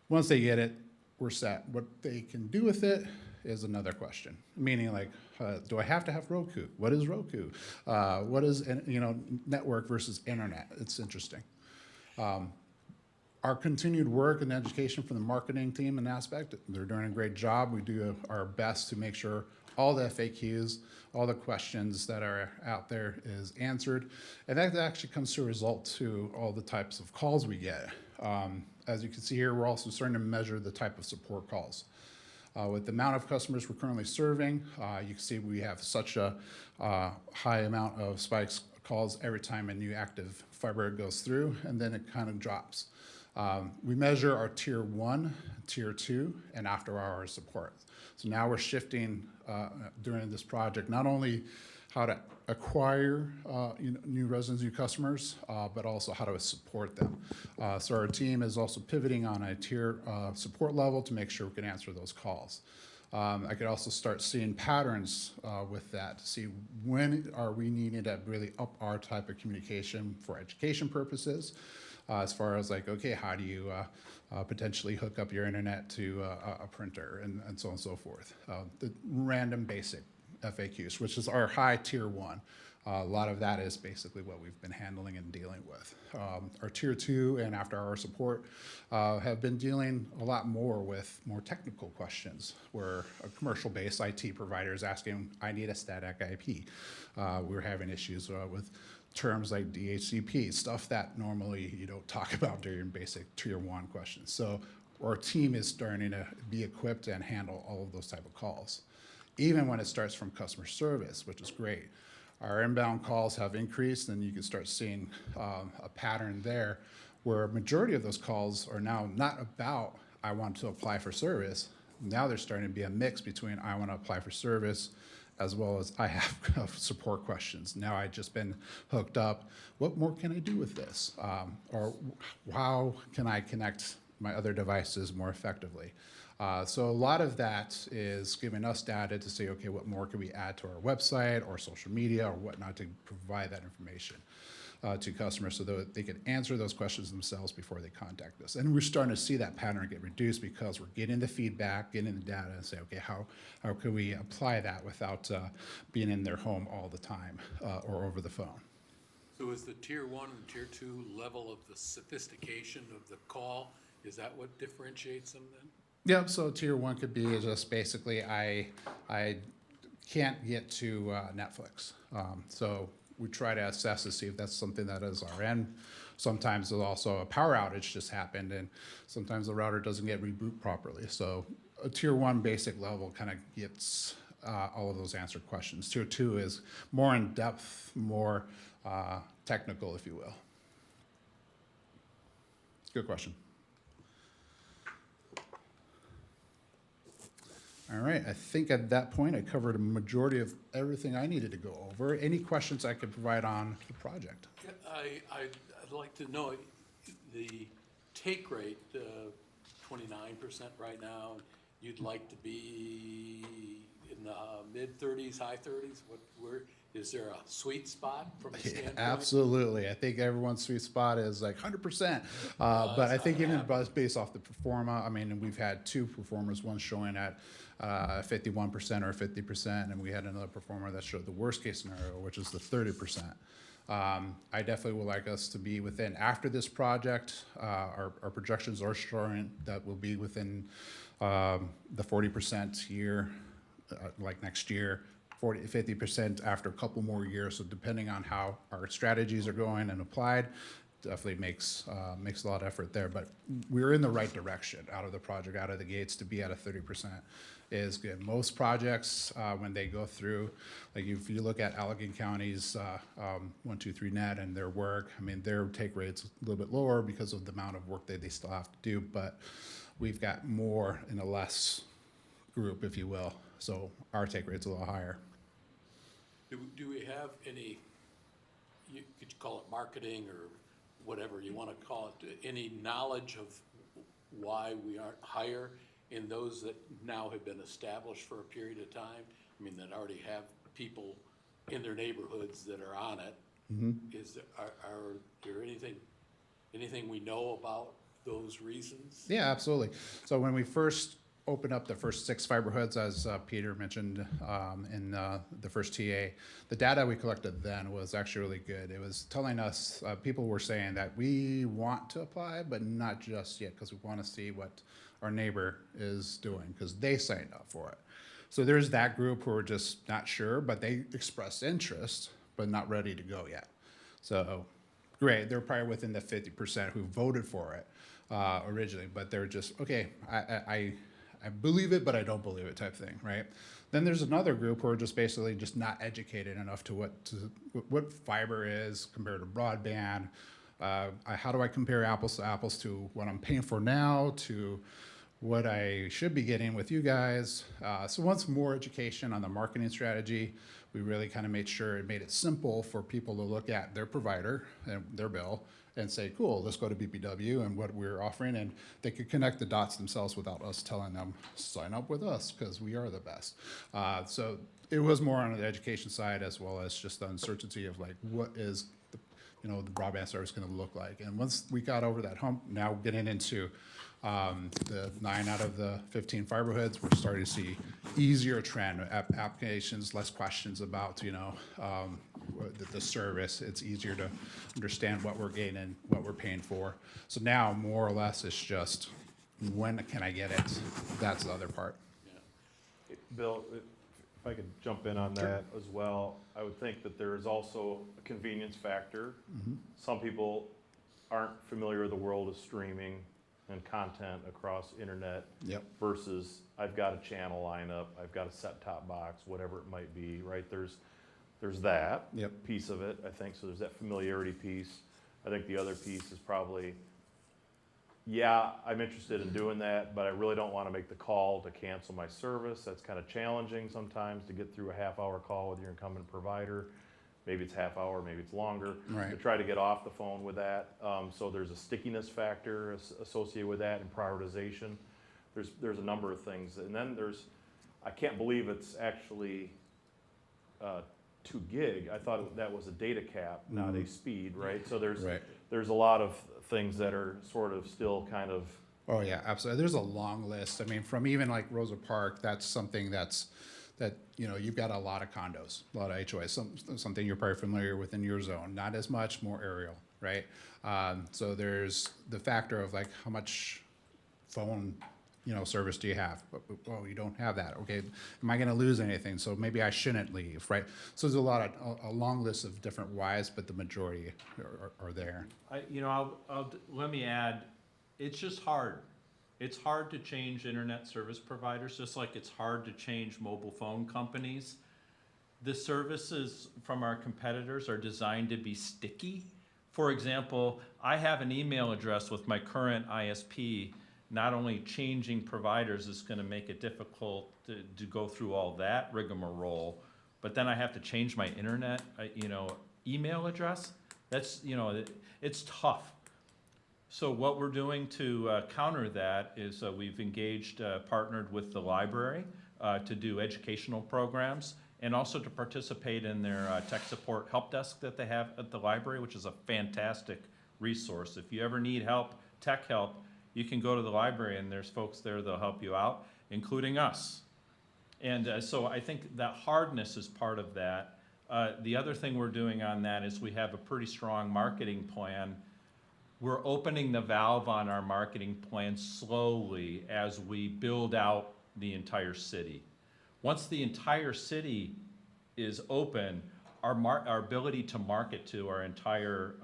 once they get it, we're set. What they can do with it is another question. Meaning like, do I have to have Roku? What is Roku? What is, network versus internet? It's interesting. Our continued work and education from the marketing team and aspect, they're doing a great job. We do our best to make sure all the FAQs, all the questions that are out there is answered. And that actually comes to a result to all the types of calls we get. As you can see here, we're also starting to measure the type of support calls. With the amount of customers we're currently serving, you can see we have such a high amount of spikes calls every time a new active fiber goes through, and then it kind of drops. We measure our tier 1, tier 2, and after hours support. So now we're shifting during this project, not only how to acquire new residents, new customers, but also how to support them. So our team is also pivoting on a tier support level to make sure we can answer those calls. I could also start seeing patterns with that to see when are we needing to really up our type of communication for education purposes, as far as like, okay, how do you potentially hook up your internet to a printer and so on and so forth. The random basic FAQs, which is our high tier 1. A lot of that is basically what we've been handling and dealing with. Our tier 2 and after hour support have been dealing a lot more with more technical questions where a commercial based IT provider is asking, I need a static IP. We're having issues with terms like DHCP, stuff that normally you don't talk about during basic tier 1 questions. So our team is starting to be equipped and handle all of those type of calls, even when it starts from customer service, which is great. Our inbound calls have increased, and you can start seeing a pattern there where a majority of those calls are now not about, I want to apply for service. Now there's starting to be a mix between I want to apply for service as well as I have support questions. Now I've just been hooked up. What more can I do with this? Or how can I connect my other devices more effectively? So a lot of that is giving us data to say, okay, what more can we add to our website or social media or whatnot to provide that information to customers so that they can answer those questions themselves before they contact us. And we're starting to see that pattern get reduced because we're getting the feedback, getting the data, and say, okay, how can we apply that without being in their home all the time or over the phone? So is the tier 1 and tier 2 level of the sophistication of the call, is that what differentiates them then? Yep, so tier 1 could be just basically I can't get to Netflix. So we try to assess to see if that's something that is our end. Sometimes there's also a power outage just happened, and sometimes the router doesn't get reboot properly. So a tier 1 basic level kind of gets all of those answered questions. Tier 2 is more in depth, more technical, if you will. Good question. All right, I think at that point I covered a majority of everything I needed to go over. Any questions I could provide on the project? Yeah, I'd like to know the take rate, 29% right now. You'd like to be in the mid-30s, high 30s? Where is there a sweet spot from a standpoint? Absolutely. I think everyone's sweet spot is like 100%. But I think even based off the performa, I mean, we've had 2 performers, one showing at 51% or 50%, and we had another performer that showed the worst case scenario, which is the 30%. I definitely would like us to be within, after this project, our projections are showing that we'll be within the 40% year, like next year, 50% after a couple more years. So depending on how our strategies are going and applied, definitely makes a lot of effort there. But we're in the right direction out of the project, out of the gates. To be at a 30% is good. Most projects, when they go through, like if you look at Allegheny County's 123net and their work, I mean, their take rate's a little bit lower because of the amount of work that they still have to do, but we've got more in a less group, if you will. So our take rate's a little higher. Do we have any, could you call it marketing or whatever you want to call it, any knowledge of why we aren't higher in those that now have been established for a period of time? I mean, that already have people in their neighborhoods that are on it. Is there, are there anything we know about those reasons? Yeah, absolutely. So when we first opened up the first 6 fiber hoods, as Peter mentioned in the first TA, the data we collected then was actually really good. It was telling us, people were saying that we want to apply, but not just yet, because we want to see what our neighbor is doing, because they signed up for it. So there's that group who are just not sure, but they expressed interest, but not ready to go yet. So great, they're probably within the 50% who voted for it originally, but they're just, okay, I believe it, but I don't believe it type thing, right? Then there's another group who are just basically just not educated enough to what fiber is compared to broadband. How do I compare apples to apples to what I'm paying for now to what I should be getting with you guys? So once more education on the marketing strategy, we really kind of made sure it made it simple for people to look at their provider and their bill and say, cool, let's go to BPW and what we're offering, and they could connect the dots themselves without us telling them, sign up with us because we are the best. So it was more on the education side, as well as just the uncertainty of like, what is the broadband service going to look like? And once we got over that hump, now getting into the 9 out of the 15 fiber hoods, we're starting to see easier trend applications, less questions about the service. It's easier to understand what we're getting and what we're paying for. So now more or less it's just, when can I get it? That's the other part. Bill, if I could jump in on that as well, I would think that there is also a convenience factor. Some people aren't familiar with the world of streaming and content across internet versus I've got a channel lineup, I've got a set-top box, whatever it might be, right? There's that piece of it, I think. So there's that familiarity piece. I think the other piece is probably, yeah, I'm interested in doing that, but I really don't want to make the call to cancel my service. That's kind of challenging sometimes to get through a half-hour call with your incumbent provider. Maybe it's half hour, maybe it's longer. Right. To try to get off the phone with that. So there's a stickiness factor associated with that and prioritization. There's a number of things. And then I can't believe it's actually 2 gig. I thought that was a data cap, not a speed, right? So there's a lot of things that are sort of still kind of. Oh yeah, absolutely. There's a long list. I mean, from even like Rosa Park, that's something that you've got a lot of condos, a lot of HOAs, something you're probably familiar with in your zone. Not as much, more aerial, right? So there's the factor of like how much phone service do you have? Well, you don't have that. Okay, am I going to lose anything? So maybe I shouldn't leave, right? So there's a long list of different whys, but the majority are there. Let me add, it's just hard. It's hard to change internet service providers, just like it's hard to change mobile phone companies. The services from our competitors are designed to be sticky. For example, I have an email address with my current ISP. Not only changing providers is going to make it difficult to go through all that rigmarole, but then I have to change my internet, email address. That's, it's tough. So what we're doing to counter that is we've partnered with the library to do educational programs and also to participate in their tech support help desk that they have at the library, which is a fantastic resource. If you ever need help, tech help, you can go to the library and there's folks there that'll help you out, including us. And so I think that hardness is part of that. The other thing we're doing on that is we have a pretty strong marketing plan. We're opening the valve on our marketing plan slowly as we build out the entire city. Once the entire city is open, our ability to market to our entire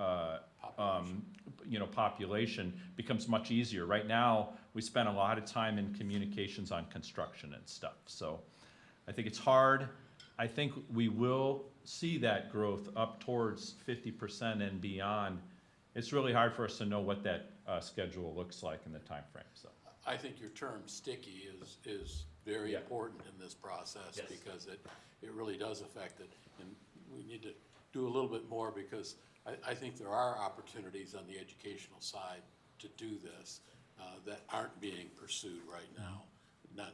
population becomes much easier. Right now, we spend a lot of time in communications on construction and stuff. So I think it's hard. I think we will see that growth up towards 50% and beyond. It's really hard for us to know what that schedule looks like in the time frame. So I think your term sticky is very Yeah. important in this process Yes. because it really does affect it. And we need to do a little bit more, because I think there are opportunities on the educational side to do this that aren't being pursued right now.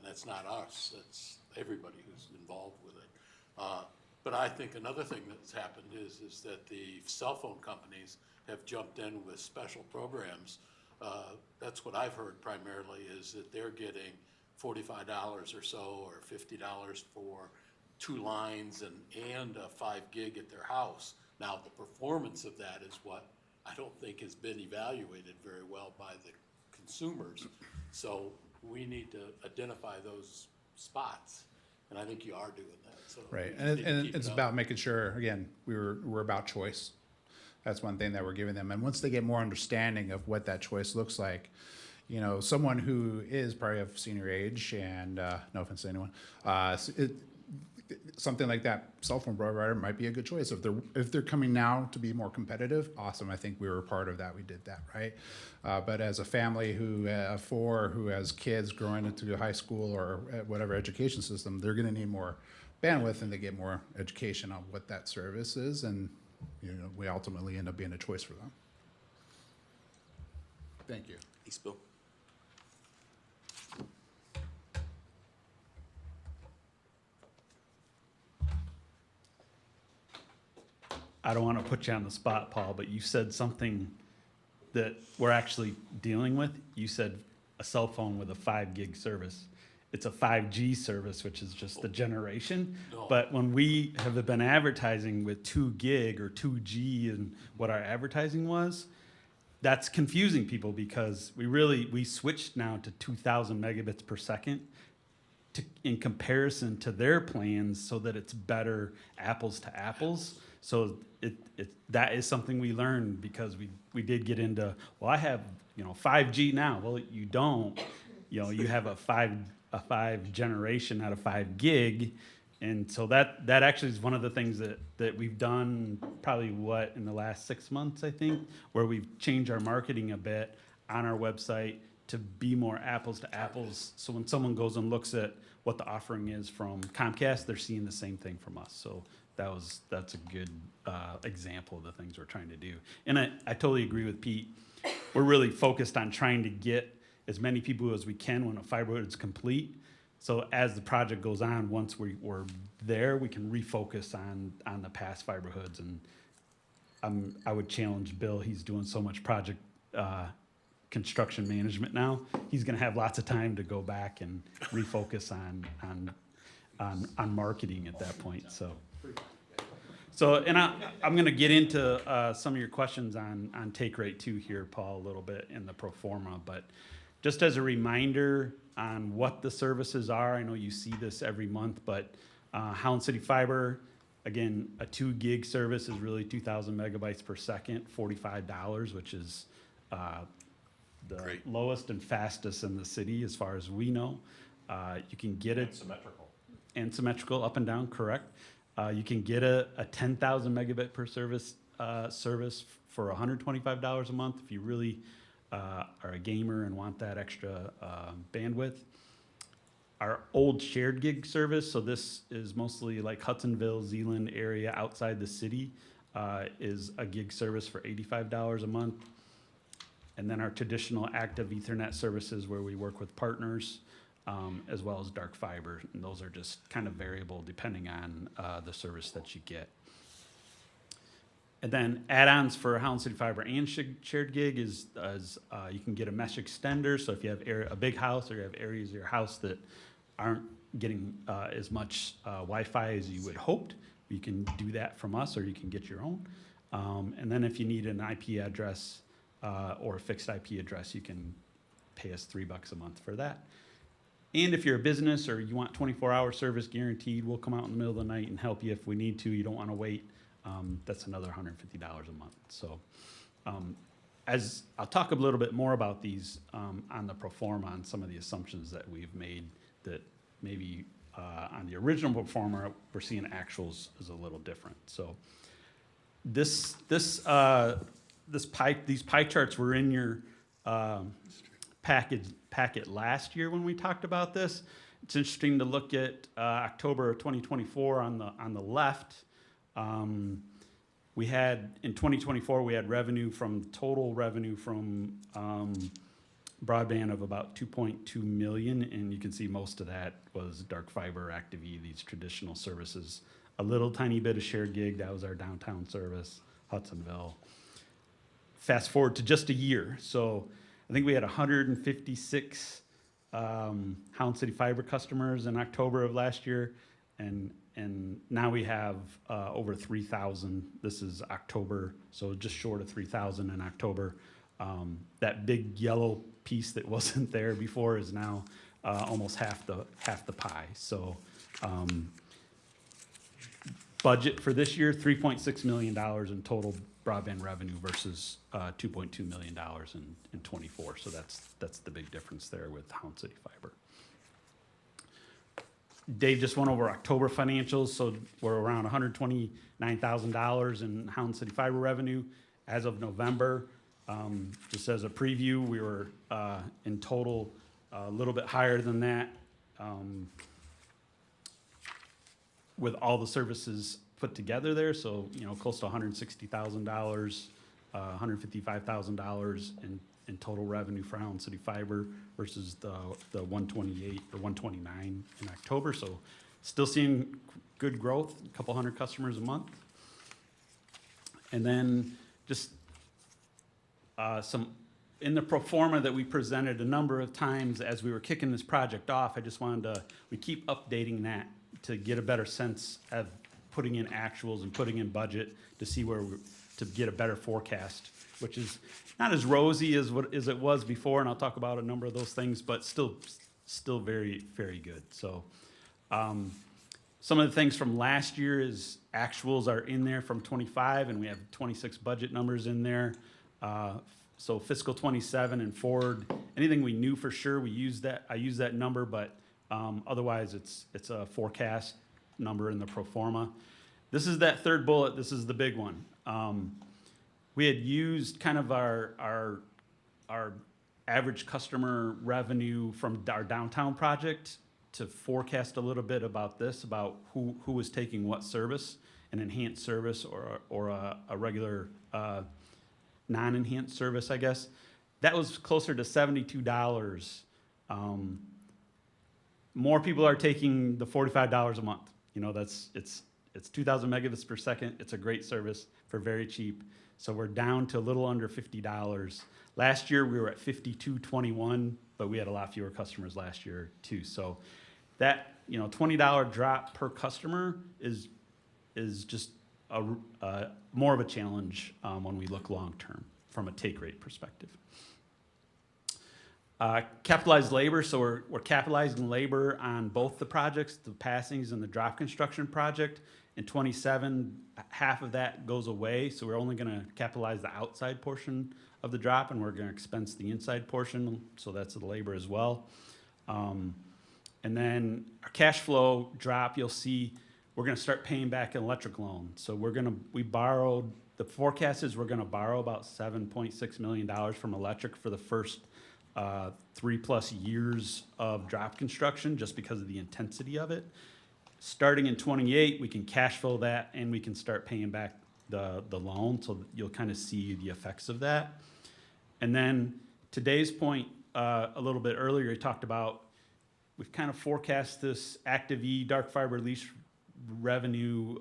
That's not us, that's everybody who's involved with it. But I think another thing that's happened is that the cell phone companies have jumped in with special programs. That's what I've heard primarily, is that they're getting $45 or so, or $50 for 2 lines and a 5 gig at their house. Now, the performance of that is what I don't think has been evaluated very well by the consumers. So we need to identify those spots, and I think you are doing that, so. Right, we need to and keep it's it up. about making sure, again, we're about choice. That's one thing that we're giving them. And once they get more understanding of what that choice looks like, you know, someone who is probably of senior age, and no offense to anyone, something like that cell phone provider might be a good choice. If they're coming now to be more competitive, awesome. I think we were a part of that. We did that, right? But as a family who has kids growing into high school or whatever education system, they're going to need more bandwidth, and they get more education on what that service is, and you know, we ultimately end up being a choice for them. Thank you. Thanks, Bill. I don't want to put you on the spot, Paul, but you said something that we're actually dealing with. You said a cell phone with a 5 gig service. It's a 5G service, which is just the generation. No. But when we have been advertising with 2 gig or 2G and what our advertising was, that's confusing people, because we switched now to 2,000 megabits per second in comparison to their plans, so that it's better apples to apples. So that is something we learned, because we did get into, well, I have 5G now. Well, you don't. You have a 5 generation out of 5 gig, and so that actually is one of the things that we've done probably in the last 6 months, I think, where we've changed our marketing a bit on our website to be more apples to apples. So when someone goes and looks at what the offering is from Comcast, they're seeing the same thing from us. So that's a good example of the things we're trying to do. And I totally agree with Pete. We're really focused on trying to get as many people as we can when a fiber is complete. So as the project goes on, once we're there, we can refocus on the past fiber hoods. And I would challenge Bill. He's doing so much project construction management now. He's going to have lots of time to go back and refocus on marketing at that point. So, and I'm going to get into some of your questions on take rate too here, Paul, a little bit in the pro forma. But just as a reminder on what the services are, I know you see this every month, but Holland City Fiber, again, a 2 gig service is really 2,000 megabytes per second, $45, which is the Great. lowest and fastest in the city as far as we know. You can get it. And symmetrical, up and down, correct. You can get a 10,000 megabit per service for $125 a month if you really are a gamer and want that extra bandwidth. Our old shared gig service, so this is mostly like Hudsonville, Zeeland area outside the city, is a gig service for $85 a month. And then our traditional active Ethernet services, where we work with partners, as well as dark fiber, and those are just kind of variable depending on the service that you get. And then add-ons for Holland City Fiber and shared gig is you can get a mesh extender. So if you have a big house, or you have areas of your house that aren't getting as much Wi-Fi as you would hoped, you can do that from us, or you can get your own. And then if you need an IP address or a fixed IP address, you can pay us $3 a month for that. And if you're a business or you want 24-hour service guaranteed, we'll come out in the middle of the night and help you if we need to. You don't want to wait. That's another $150 a month. So as I'll talk a little bit more about these on the pro forma, on some of the assumptions that we've made that maybe on the original pro forma, we're seeing actuals is a little different. So these pie charts were in your packet last year when we talked about this. It's interesting to look at October of 2024 on the left. We had, in 2024, we had total revenue from broadband of about 2.2 million, and you can see most of that was dark fiber, Active E, these traditional services. A little tiny bit of shared gig, that was our downtown service, Hudsonville. Fast forward to just a year, so I think we had 156 Holland City Fiber customers in October of last year, and now we have over 3,000. This is October, so just short of 3,000 in October. That big yellow piece that wasn't there before is now almost half the pie. So budget for this year, $3.6 million in total broadband revenue versus $2.2 million in 24. So that's the big difference there with Holland City Fiber. Dave just went over October financials, so we're around $129,000 in Holland City Fiber revenue as of November. Just as a preview, we were in total a little bit higher than that with all the services put together there. So, you know, close to $160,000, $155,000 in total revenue for Holland City Fiber versus the 128 or 129 in October. So still seeing good growth, a couple hundred customers a month. And then just some in the pro forma that we presented a number of times as we were kicking this project off, I just wanted to, we keep updating that to get a better sense of putting in actuals and putting in budget to see where to get a better forecast, which is not as rosy as it was before, and I'll talk about a number of those things, but still very, very good. So some of the things from last year is actuals are in there from 25, and we have 26 budget numbers in there. So fiscal 27 and forward, anything we knew for sure, we use that. I use that number, but otherwise it's a forecast number in the pro forma. This is that third bullet. This is the big one. We had used kind of our average customer revenue from our downtown project to forecast a little bit about this, about who was taking what service, an enhanced service or a regular non-enhanced service, I guess. That was closer to $72. More people are taking the $45 a month. You know, it's 2,000 megabits per second. It's a great service for very cheap. So we're down to a little under $50. Last year we were at $52.21, but we had a lot fewer customers last year too. So that, you know, $20 drop per customer is just more of a challenge when we look long term from a take rate perspective. Capitalized labor, so we're capitalizing labor on both the projects, the passings and the drop construction project. In 27, half of that goes away, so we're only gonna capitalize the outside portion of the drop, and we're gonna expense the inside portion, so that's the labor as well. And then our cash flow drop, you'll see we're gonna start paying back an electric loan. So we borrowed, the forecast is we're gonna borrow about $7.6 million from electric for the first 3+ years of drop construction, just because of the intensity of it. Starting in 28, we can cash flow that and we can start paying back the loan, so you'll kind of see the effects of that. And then today's point, a little bit earlier, he talked about, we've kind of forecast this Active E dark fiber lease revenue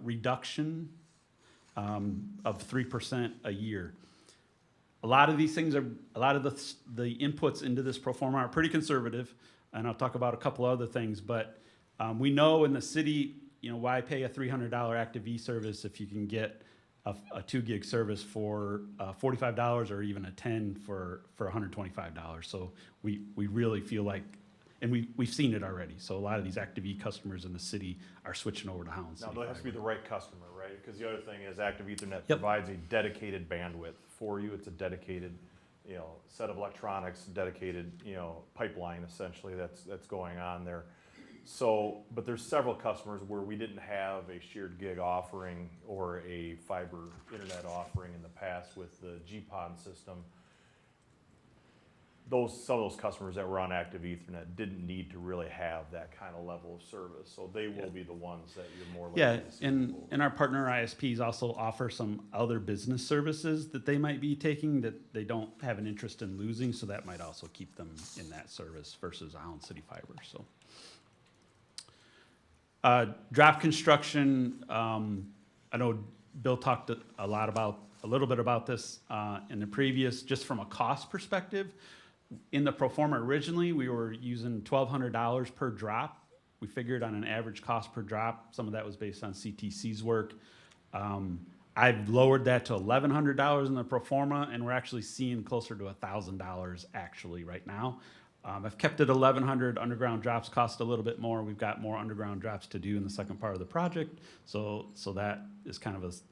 reduction of 3% a year. A lot of these things are, a lot of the inputs into this pro forma are pretty conservative, and I'll talk about a couple other things, but we know in the city, you know, why pay a $300 Active E service if you can get a 2 gig service for $45 or even a 10 for $125. So we really feel like, and we've seen it already. So a lot of these Active E customers in the city are switching over to Holland City. Now, that has to be the right customer, right? Because the other thing is Active Ethernet Yep. provides a dedicated bandwidth for you. It's a dedicated, you know, set of electronics, dedicated, you know, pipeline essentially that's going on there. So, but there's several customers where we didn't have a shared gig offering or a fiber internet offering in the past with the GPON system. some of those customers that were on active Ethernet didn't need to really have that kind of level of service. So they will be the ones that you're more likely Yeah, to see. and our partner ISPs also offer some other business services that they might be taking that they don't have an interest in losing, so that might also keep them in that service versus Holland City Fiber, so. Drop construction, I know Bill talked a little bit about this in the previous, just from a cost perspective. In the pro forma originally, we were using $1,200 per drop. We figured on an average cost per drop. Some of that was based on CTC's work. I've lowered that to $1,100 in the pro forma, and we're actually seeing closer to $1,000 actually right now. I've kept it 1,100. Underground drops cost a little bit more. We've got more underground drops to do in the second part of the project, so that is kind of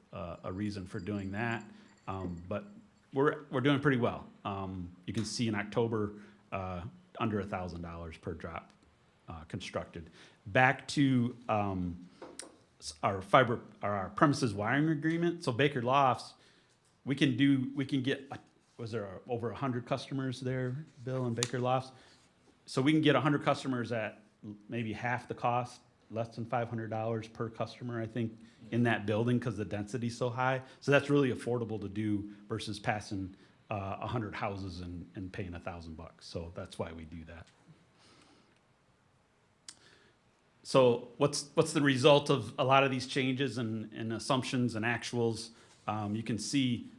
a reason for doing that. But we're doing pretty well. You can see in October under $1,000 per drop constructed. Back to our premises wiring agreement. So Baker Lofts, we can get. Was there over 100 customers there, Bill, in Baker Lofts? So we can get 100 customers at maybe half the cost, less than $500 per customer, I think, in that building because the density's so high. So that's really affordable to do versus passing 100 houses and paying $1,000 bucks. So that's why we do that. So what's the result of a lot of these changes and assumptions and actuals? You can see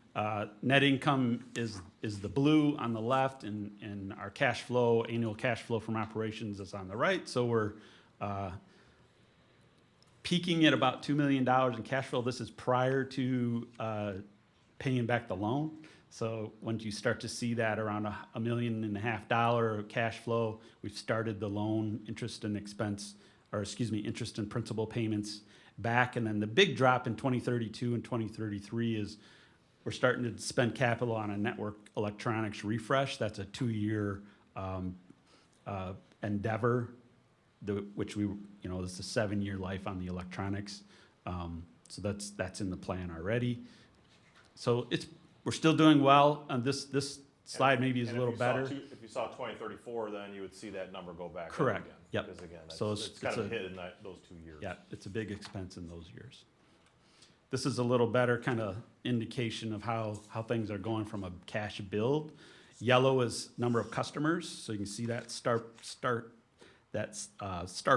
net income is the blue on the left, and our cash flow, annual cash flow from operations, is on the right. So we're peaking at about $2 million in cash flow. This is prior to paying back the loan. So once you start to see that around $1.5 million cash flow, we've started the loan interest and principal payments back. And then the big drop in 2032 and 2033 is we're starting to spend capital on a network electronics refresh. That's a 2-year endeavor, which is a 7-year life on the electronics. So that's in the plan already. So we're still doing well. And this slide maybe is a little better. If you saw 2034, then you would see that number go back Correct. up again. Yep. Because again, So it's kind of a hit in those 2 years. Yeah, it's a big expense in those years. This is a little better kind of indication of how things are going from a cash build. Yellow is number of customers, so you can see that stark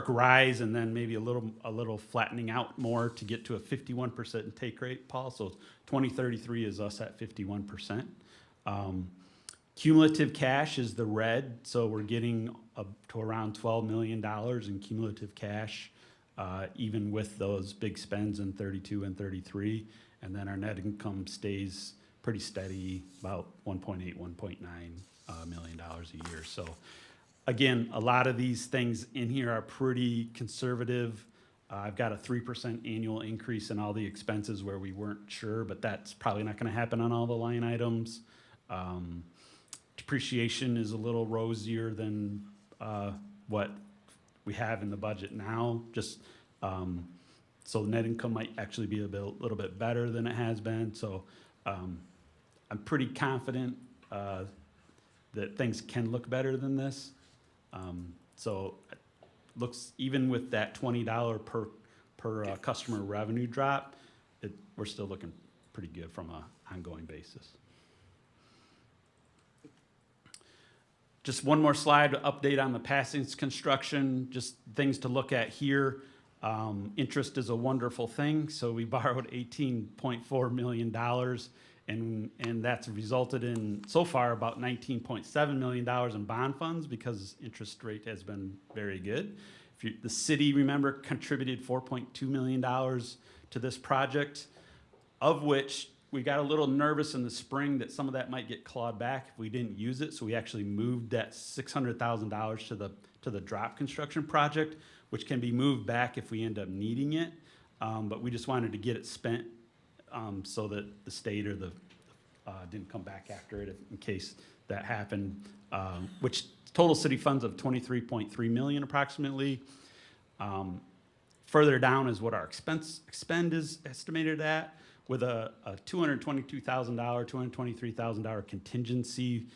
rise, and then maybe a little flattening out more to get to a 51% take rate, Paul. So 2033 is us at 51%. Cumulative cash is the red, so we're getting up to around $12 million in cumulative cash, even with those big spends in 32 and 33. And then our net income stays pretty steady, about $1.8, $1.9 million a year. So again, a lot of these things in here are pretty conservative. I've got a 3% annual increase in all the expenses where we weren't sure, but that's probably not going to happen on all the line items. Depreciation is a little rosier than what we have in the budget now. Just so net income might actually be a little bit better than it has been. So I'm pretty confident that things can look better than this. So it looks, even with that $20 per customer revenue drop, we're still looking pretty good from an ongoing basis. Just one more slide, update on the passings construction, just things to look at here. Interest is a wonderful thing, so we borrowed $18.4 million, and that's resulted in, so far, about $19.7 million in bond funds because interest rate has been very good. The city, remember, contributed $4.2 million to this project, of which we got a little nervous in the spring that some of that might get clawed back if we didn't use it, so we actually moved that $600,000 to the drop construction project, which can be moved back if we end up needing it. But we just wanted to get it spent so that the state or didn't come back after it in case that happened, which total city funds of $23.3 million approximately. Further down is what our expend is estimated at, with a $222,000, $223,000 contingency,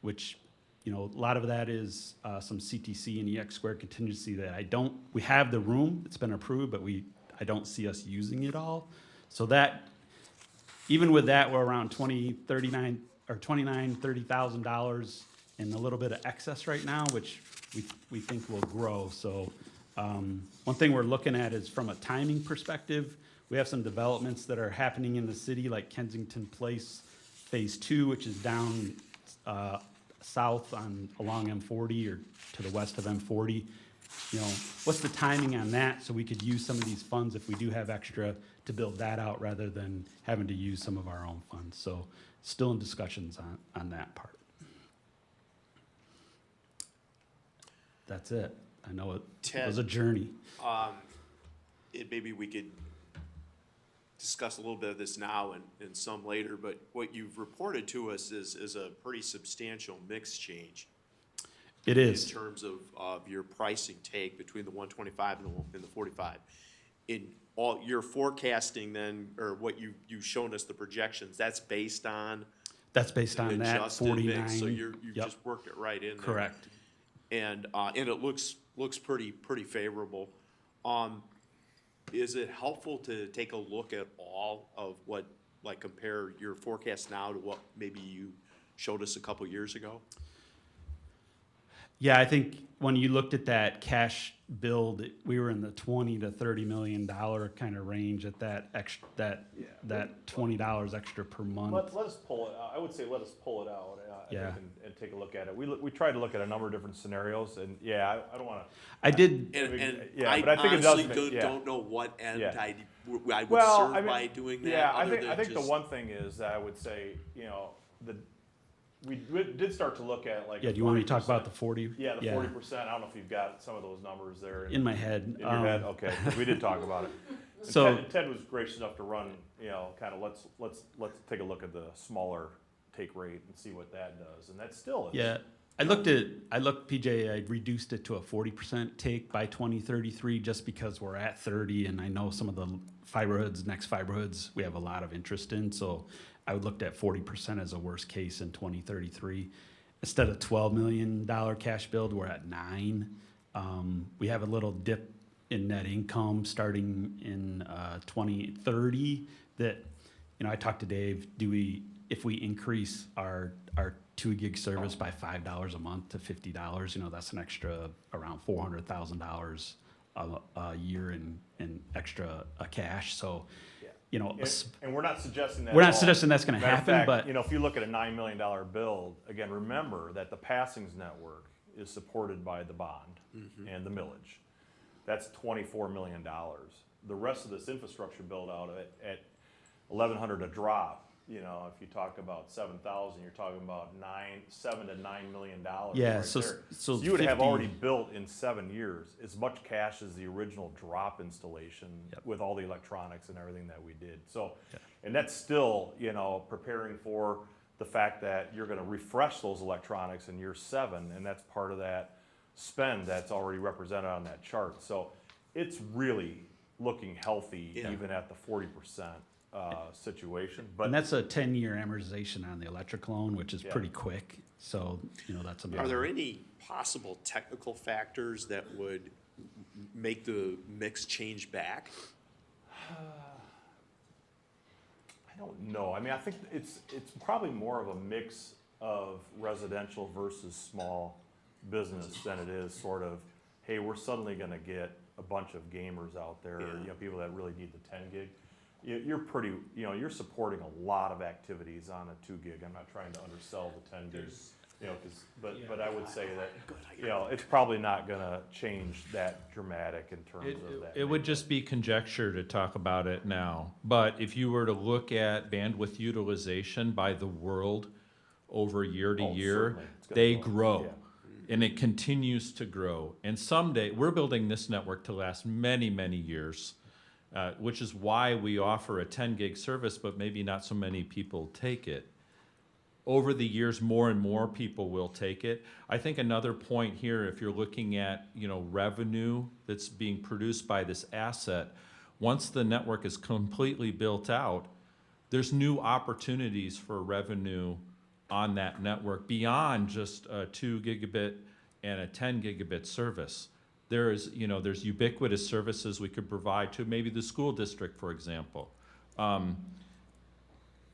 which you know, a lot of that is some CTC and EX squared contingency that we have the room, it's been approved, but I don't see us using it all. So that, even with that, we're around $30,000 and a little bit of excess right now, which we think will grow. So one thing we're looking at is from a timing perspective, we have some developments that are happening in the city, like Kensington Place Phase 2, which is down south along M40 or to the west of M40. You know, what's the timing on that so we could use some of these funds if we do have extra to build that out rather than having to use some of our own funds. So still in discussions on that part. That's it. I know it was a journey. Maybe we could discuss a little bit of this now and some later, but what you've reported to us is a pretty substantial mix change. It is. In terms of your pricing take between the 125 and the 45. In all your forecasting then, or what you've shown us the projections, that's based on That's based an on that adjusted 49. mix, so you've Yep. just worked it right in there. Correct. And it looks pretty favorable. Is it helpful to take a look at all of what, like compare your forecast now to what maybe you showed us a couple years ago? Yeah, I think when you looked at that cash build, we were in the $20 to $30 million kind of range at that extra, that $20 extra per month. Let us pull it out. I would say let us pull it out Yeah. and take a look at it. We tried to look at a number of different scenarios, and yeah, I don't want to. I did. And Yeah, I but I think it does honestly make- yeah. don't know what end Yeah. I would Well, serve I mean, by doing that. yeah, other I than think the just- one thing is that I would say, you know, we did start to look at like. Yeah, do you want me to talk about the 40? Yeah, the 40%. I don't know if you've got some of those numbers there. In my head. In your head, okay, 'cause we did talk about it. And So- Ted was gracious enough to run, you know, kind of let's take a look at the smaller take rate and see what that does, and that still is. Yeah, PJ, I reduced it to a 40% take by 2033 just because we're at 30 and I know some of the next fiber hoods, we have a lot of interest in. So I would look at 40% as a worst case in 2033. Instead of $12 million cash build, we're at 9. We have a little dip in net income starting in 2030 that, you know, I talked to Dave, if we increase our 2 gig service by $5 a month to $50, you know, that's an extra around $400,000 a year in extra cash. So, you know, And we're not suggesting that. we're at not all. suggesting that's going to Matter of happen, fact, but you know, if you look at a $9 million build, again, remember that the passings network is supported by the bond and the millage. That's $24 million. The rest of this infrastructure build out at 1,100 a drop. You know, if you talk about 7,000, you're talking about $7 to $9 million. Yeah, right so- there. so you would have 50 already built in 7 years as much cash as the original drop installation with all the electronics and everything that we did. So, and that's still, you know, preparing for the fact that you're going to refresh those electronics in year 7, and that's part of that spend that's already represented on that chart. So it's really looking healthy even at the 40% situation. But and that's a 10-year amortization on the electric loan, which is pretty quick. So, you know, that's Are there any possible technical factors that would make the mix change back? I don't know. I mean, I think it's probably more of a mix of residential versus small business than it is sort of, hey, we're suddenly going to get a bunch of gamers out there, Yeah. you know, people that really need the 10 gig. You're pretty, you know, you're supporting a lot of activities on a 2 gig. I'm not trying to undersell the 10 gig, you know, but I would say that, you know, it's probably not going to change that dramatic in terms of that. It would just be conjecture to talk about it now. But if you were to look at bandwidth utilization by the world over year to Oh, year, certainly. It's gonna they go up. grow. Yeah. And it continues to grow. And someday, we're building this network to last many, many years, which is why we offer a 10 gig service, but maybe not so many people take it. Over the years, more and more people will take it. I think another point here, if you're looking at, you know, revenue that's being produced by this asset, once the network is completely built out, there's new opportunities for revenue on that network beyond just a 2 gigabit and a 10 gigabit service. There's ubiquitous services we could provide to maybe the school district, for example.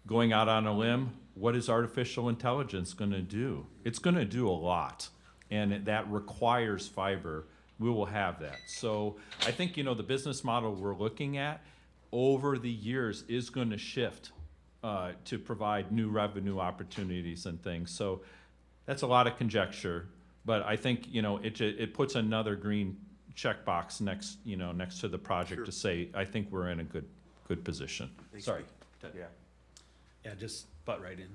Going out on a limb, what is artificial intelligence going to do? It's going to do a lot, and that requires fiber. We will have that. So I think, the business model we're looking at over the years is going to shift to provide new revenue opportunities and things. So that's a lot of conjecture, but I think, it puts another green checkbox next to the project Sure. to say, I think we're in a good position. Thanks, Sorry. Yeah. Yeah, just butt right in,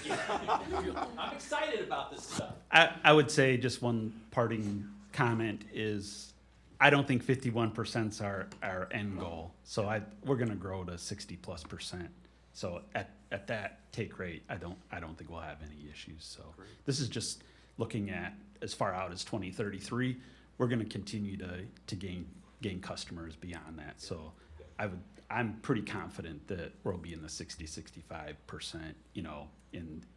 Pete. I'm excited about this stuff. I would say just one parting comment is, I don't think 51% is our end goal. So we're gonna grow to 60+%. So at that take rate, I don't think we'll have any issues. So this is just looking at as far out as 2033. We're gonna continue to gain customers beyond that. So I'm pretty confident that we'll be in the 60-65%,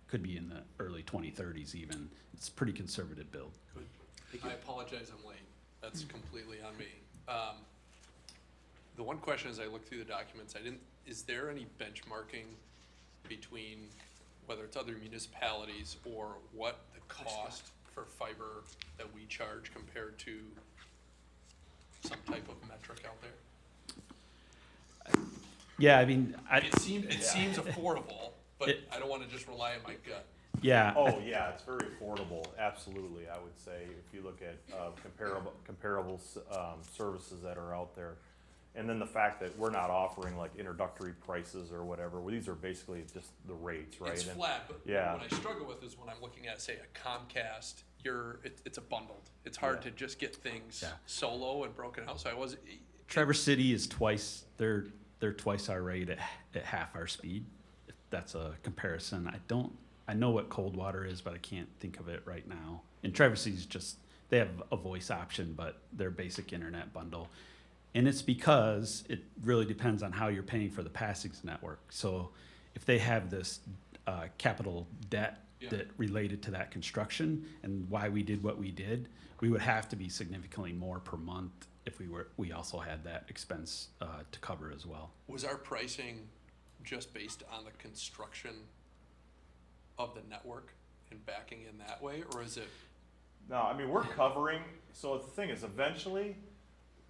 could be in the early 2030s even. It's a pretty conservative build. I apologize, I'm late. That's completely on me. The one question as I look through the documents, is there any benchmarking between whether it's other municipalities or what the cost for fiber that we charge compared to some type of metric out there? Yeah, I mean, It seems affordable, but I don't wanna just rely on my gut. yeah. Oh, yeah, it's very affordable, absolutely, I would say, if you look at comparable services that are out there. And then the fact that we're not offering like introductory prices or whatever, well, these are basically just the rates, right? It's And- flat, but yeah. what I struggle with is when I'm looking at, say, a Comcast, it's a bundled. It's hard Yeah. to just get things Yeah. solo and broken out, so I was. Traverse City is twice, they're twice our rate at half our speed. If that's a comparison. I know what Coldwater is, but I can't think of it right now. And Traverse City's they have a voice option, but their basic internet bundle. And it's because it really depends on how you're paying for the passings network. So if they have this capital debt that related to that construction and why we did what we did, we would have to be significantly more per month if we also had that expense to cover as well. Was our pricing just based on the construction of the network and backing in that way, or is it? No, I mean, we're covering, so the thing is, eventually,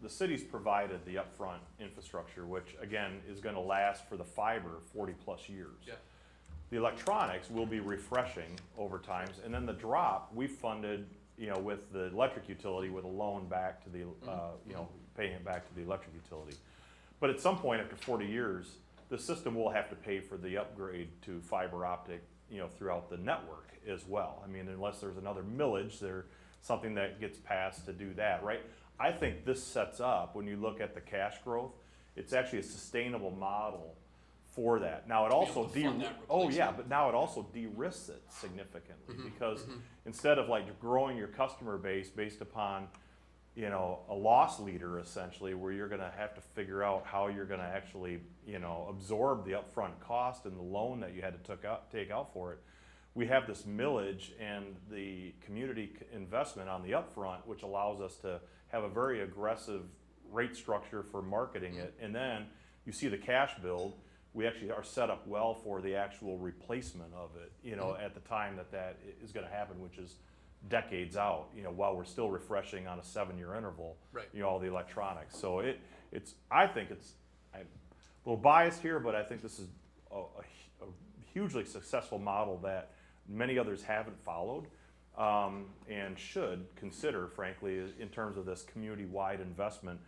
the city's provided the upfront infrastructure, which again, is gonna last for the fiber 40+ years. Yeah. The electronics will be refreshing over times, and then the drop, we funded, with the electric utility with a loan back to the, paying it back to the electric utility. But at some point, after 40 years, the system will have to pay for the upgrade to fiber optic, throughout the network as well. I mean, unless there's another millage, something that gets passed to do that, right? I think this sets up, when you look at the cash growth, it's actually a sustainable model for that. Now, it also to fund that but now it also de-risks it significantly, because instead of like growing your customer base based upon, a loss leader essentially, where you're gonna have to figure out how you're gonna actually, absorb the upfront cost and the loan that you had to take out for it. We have this millage and the community investment on the upfront, which allows us to have a very aggressive rate structure for marketing it. And then you see the cash build, we actually are set up well for the actual replacement of it, at the time that is gonna happen, which is decades out, while we're still refreshing on a 7-year interval, Right. All the electronics. So I think I'm a little biased here, but I think this is a hugely successful model that many others haven't followed, and should consider, frankly, in terms of this community-wide investment.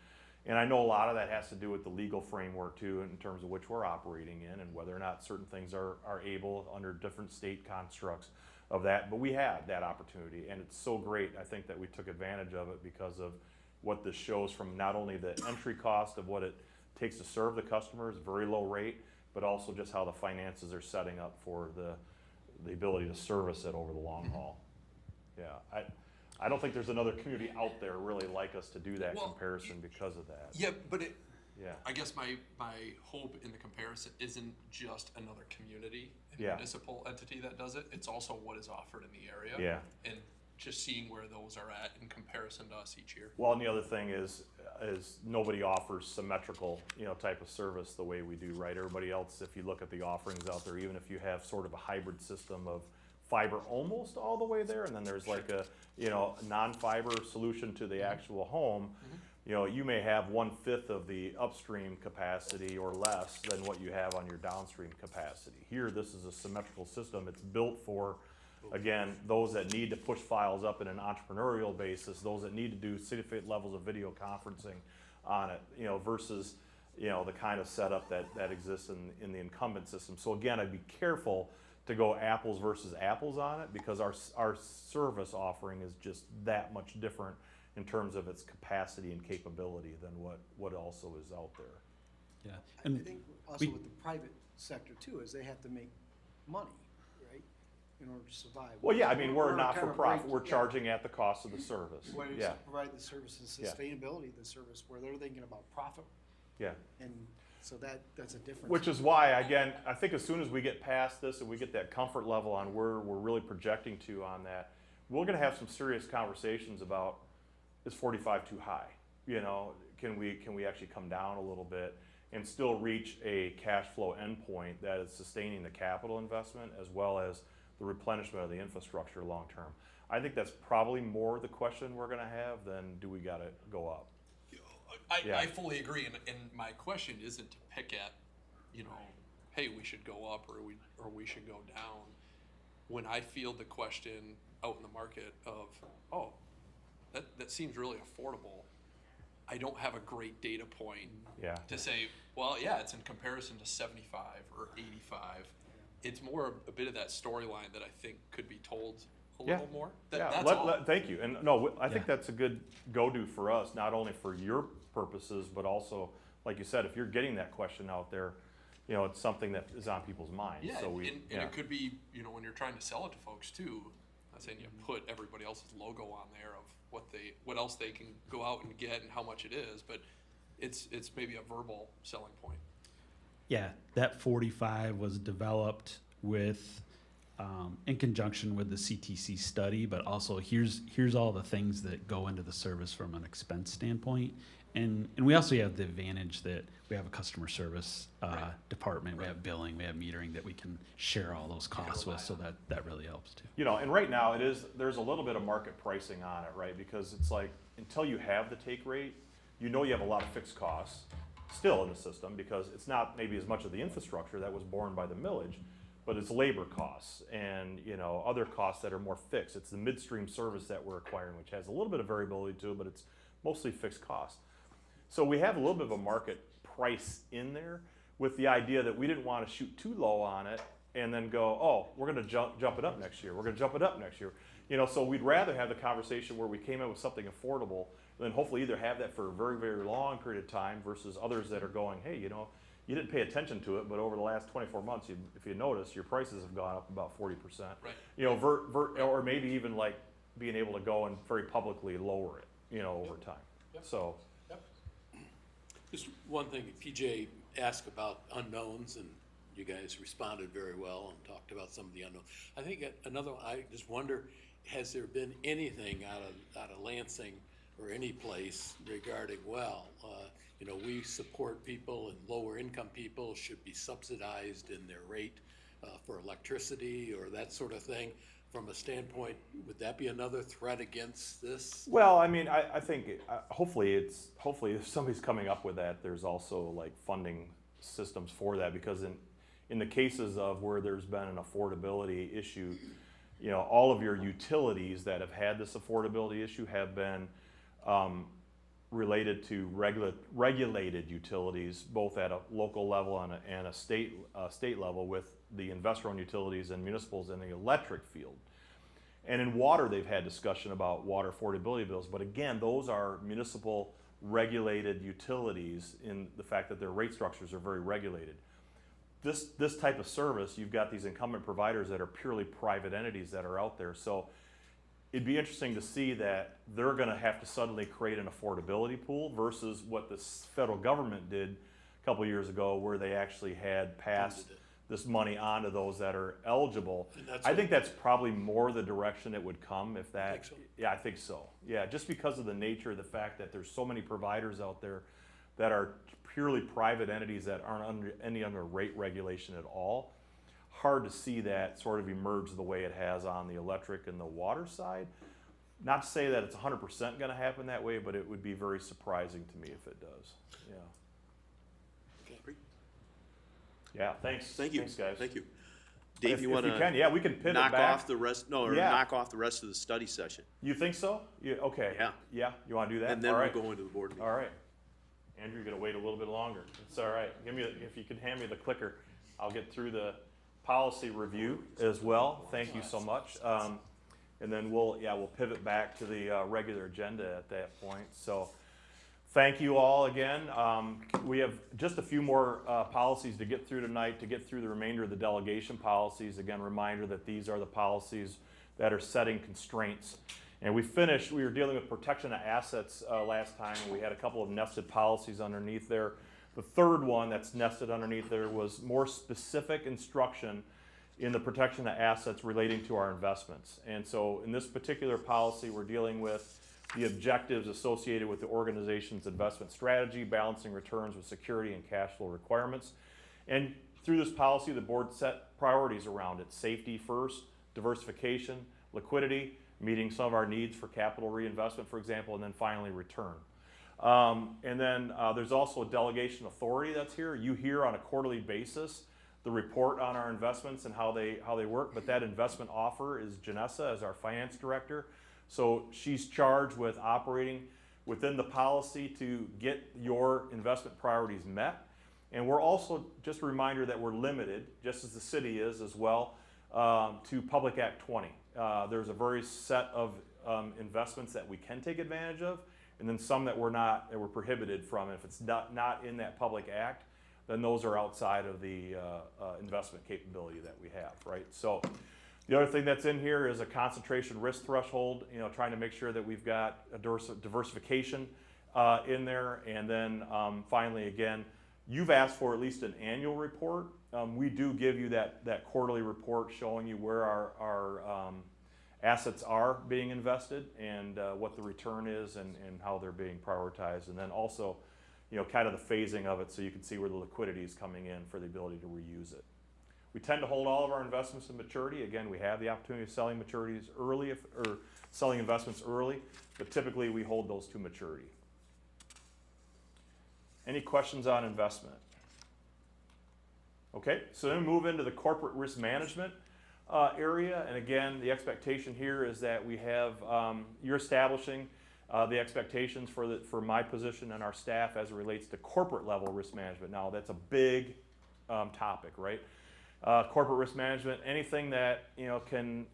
And I know a lot of that has to do with the legal framework too, in terms of which we're operating in, and whether or not certain things are able under different state constructs of that. But we had that opportunity, and it's so great, I think, that we took advantage of it because of what this shows, from not only the entry cost of what it takes to serve the customers, very low rate, but also just how the finances are setting up for the ability to service it over the long haul. Yeah, I don't think there's another community out there really like us to do that Well, comparison because of that. Yeah, but Yeah. I guess my hope in the comparison isn't just another community and Yeah. municipal entity that does it, it's also what is offered in the area. Yeah. And just seeing where those are at in comparison to us each year. Well, and the other thing is nobody offers symmetrical, type of service the way we do, right? Everybody else, if you look at the offerings out there, even if you have sort of a hybrid system of fiber almost all the way there, and then there's like a, non-fiber solution to the actual home, you may have 1/5 of the upstream capacity or less than what you have on your downstream capacity. Here, this is a symmetrical system. It's built for, again, those that need to push files up in an entrepreneurial basis, those that need to do significant levels of video conferencing on it, versus, the kind of setup that exists in the incumbent system. So again, I'd be careful to go apples versus apples on it, because our service offering is just that much different in terms of its capacity and capability than what also is out there. Yeah. I And think also we- with the private sector too, is they have to make money, right, in order to survive. Well, yeah, I mean, we're kind not of for profit, break- we're yeah. charging at the cost of the service. Where you Yeah, provide the service and Yeah. sustainability of the service, where they're thinking about profit, yeah. and so that's a difference. Which is why, again, I think as soon as we get past this and we get that comfort level on where we're really projecting to on that, we're gonna have some serious conversations about, is 45 too high? Can we actually come down a little bit and still reach a cash flow endpoint that is sustaining the capital investment as well as the replenishment of the infrastructure long term? I think that's probably more the question we're gonna have than do we gotta go up? Yeah. I fully agree, and my question isn't to pick at, hey, we should go up or we should go down. When I field the question out in the market of, oh, that seems really affordable, I don't have a great data point Yeah. to say, well, yeah, it's in comparison to 75 or 85. It's more a bit of that storyline that I think could be told a Yeah. little more. Yeah, That's all. thank you. And no, I think Yeah. that's a good go-to for us, not only for your purposes, but also, like you said, if you're getting that question out there, it's something that is on people's minds. Yeah, So and it could be, when you're trying to sell it to folks too, I'm saying you put everybody else's logo on there of what else they can go out and get and how much it is, but it's maybe a verbal selling point. Yeah, that 45 was developed with, in conjunction with the CTC study, but also here's all the things that go into the service from an expense standpoint. And we also have the advantage that we have a customer service department, we have billing, we have metering that we can share all those costs with, so that really helps too. And right now there's a little bit of market pricing on it, right? Because it's like, until you have the take rate, you have a lot of fixed costs still in the system, because it's not maybe as much of the infrastructure that was borne by the millage, but it's labor costs and, other costs that are more fixed. It's the midstream service that we're acquiring, which has a little bit of variability to it, but it's mostly fixed costs. So we have a little bit of a market price in there, with the idea that we didn't want to shoot too low on it and then go, oh, we're going to jump it up next year. We're going to jump it up next year. So we'd rather have the conversation where we came in with something affordable, and then hopefully either have that for a very, very long period of time versus others that are going, hey, you didn't pay attention to it, but over the last 24 months, if you notice, your prices have gone up about 40%. Right. Or maybe even like being able to go and very publicly lower it, over time. Yep. So. Just one thing, PJ asked about unknowns, and you guys responded very well and talked about some of the unknowns. I think another one, I just wonder, has there been anything out of Lansing or any place regarding, we support people, and lower income people should be subsidized in their rate for electricity or that sort of thing? From a standpoint, would that be another threat against this? Well, I mean, I think hopefully if somebody's coming up with that, there's also like funding systems for that, because in the cases of where there's been an affordability issue, all of your utilities that have had this affordability issue have been related to regulated utilities, both at a local level and a state level, with the investor-owned utilities and municipals in the electric field. And in water, they've had discussion about water affordability bills, but again, those are municipal regulated utilities in the fact that their rate structures are very regulated. This type of service, you've got these incumbent providers that are purely private entities that are out there. So it'd be interesting to see that they're gonna have to suddenly create an affordability pool versus what the federal government did a couple years ago, where they actually had passed this money on to those that are eligible. And that's I what- think that's probably more the direction it would come if that. Think so? Yeah, I think so. Yeah, just because of the nature of the fact that there's so many providers out there that are purely private entities that aren't under any under rate regulation at all. Hard to see that sort of emerge the way it has on the electric and the water side. Not to say that it's 100% going to happen that way, but it would be very surprising to me if it does. Yeah. Okay. Yeah. Thanks. Thank you. Thanks, guys. Thank you. Dave, If you we wanna can, yeah, we can pivot knock back. off the rest, no, or Yeah. knock off the rest of the study session? You think so? Yeah. Okay. Yeah. Yeah. You want to do that? And then All we'll right. go into the board meeting. All right. Andrew, you're gonna wait a little bit longer. It's all right. If you could hand me the clicker, I'll get through the policy review as well. Thank you so much. And then we'll pivot back to the regular agenda at that point. So thank you all again. We have just a few more policies to get through tonight, to get through the remainder of the delegation policies. Again, reminder that these are the policies that are setting constraints. And we were dealing with protection of assets last time. We had a couple of nested policies underneath there. The third one that's nested underneath there was more specific instruction in the protection of assets relating to our investments. And so in this particular policy, we're dealing with the objectives associated with the organization's investment strategy, balancing returns with security and cash flow requirements. And through this policy, the board set priorities around it: safety first, diversification, liquidity, meeting some of our needs for capital reinvestment, for example, and then finally return. And then there's also a delegation authority that's here. You hear on a quarterly basis the report on our investments and how they work, but that investment offer is Janessa as our finance director. So she's charged with operating within the policy to get your investment priorities met. And we're also, just a reminder that we're limited, just as the city is as well, to Public Act 20. There's a very set of investments that we can take advantage of, and then some that we're prohibited from. If it's not in that Public Act, then those are outside of the investment capability that we have, right? So the other thing that's in here is a concentration risk threshold, trying to make sure that we've got a diversification in there. And then finally, again, you've asked for at least an annual report. We do give you that quarterly report showing you where our assets are being invested and what the return is and how they're being prioritized. And then also, kind of the phasing of it so you can see where the liquidity is coming in for the ability to reuse it. We tend to hold all of our investments to maturity. Again, we have the opportunity of selling maturities early or selling investments early, but typically we hold those to maturity. Any questions on investment? Okay, so then we move into the corporate risk management area. And again, the expectation here is that we have, you're establishing the expectations for my position and our staff as it relates to corporate level risk management. Now, that's a big topic, right? Corporate risk management, anything that can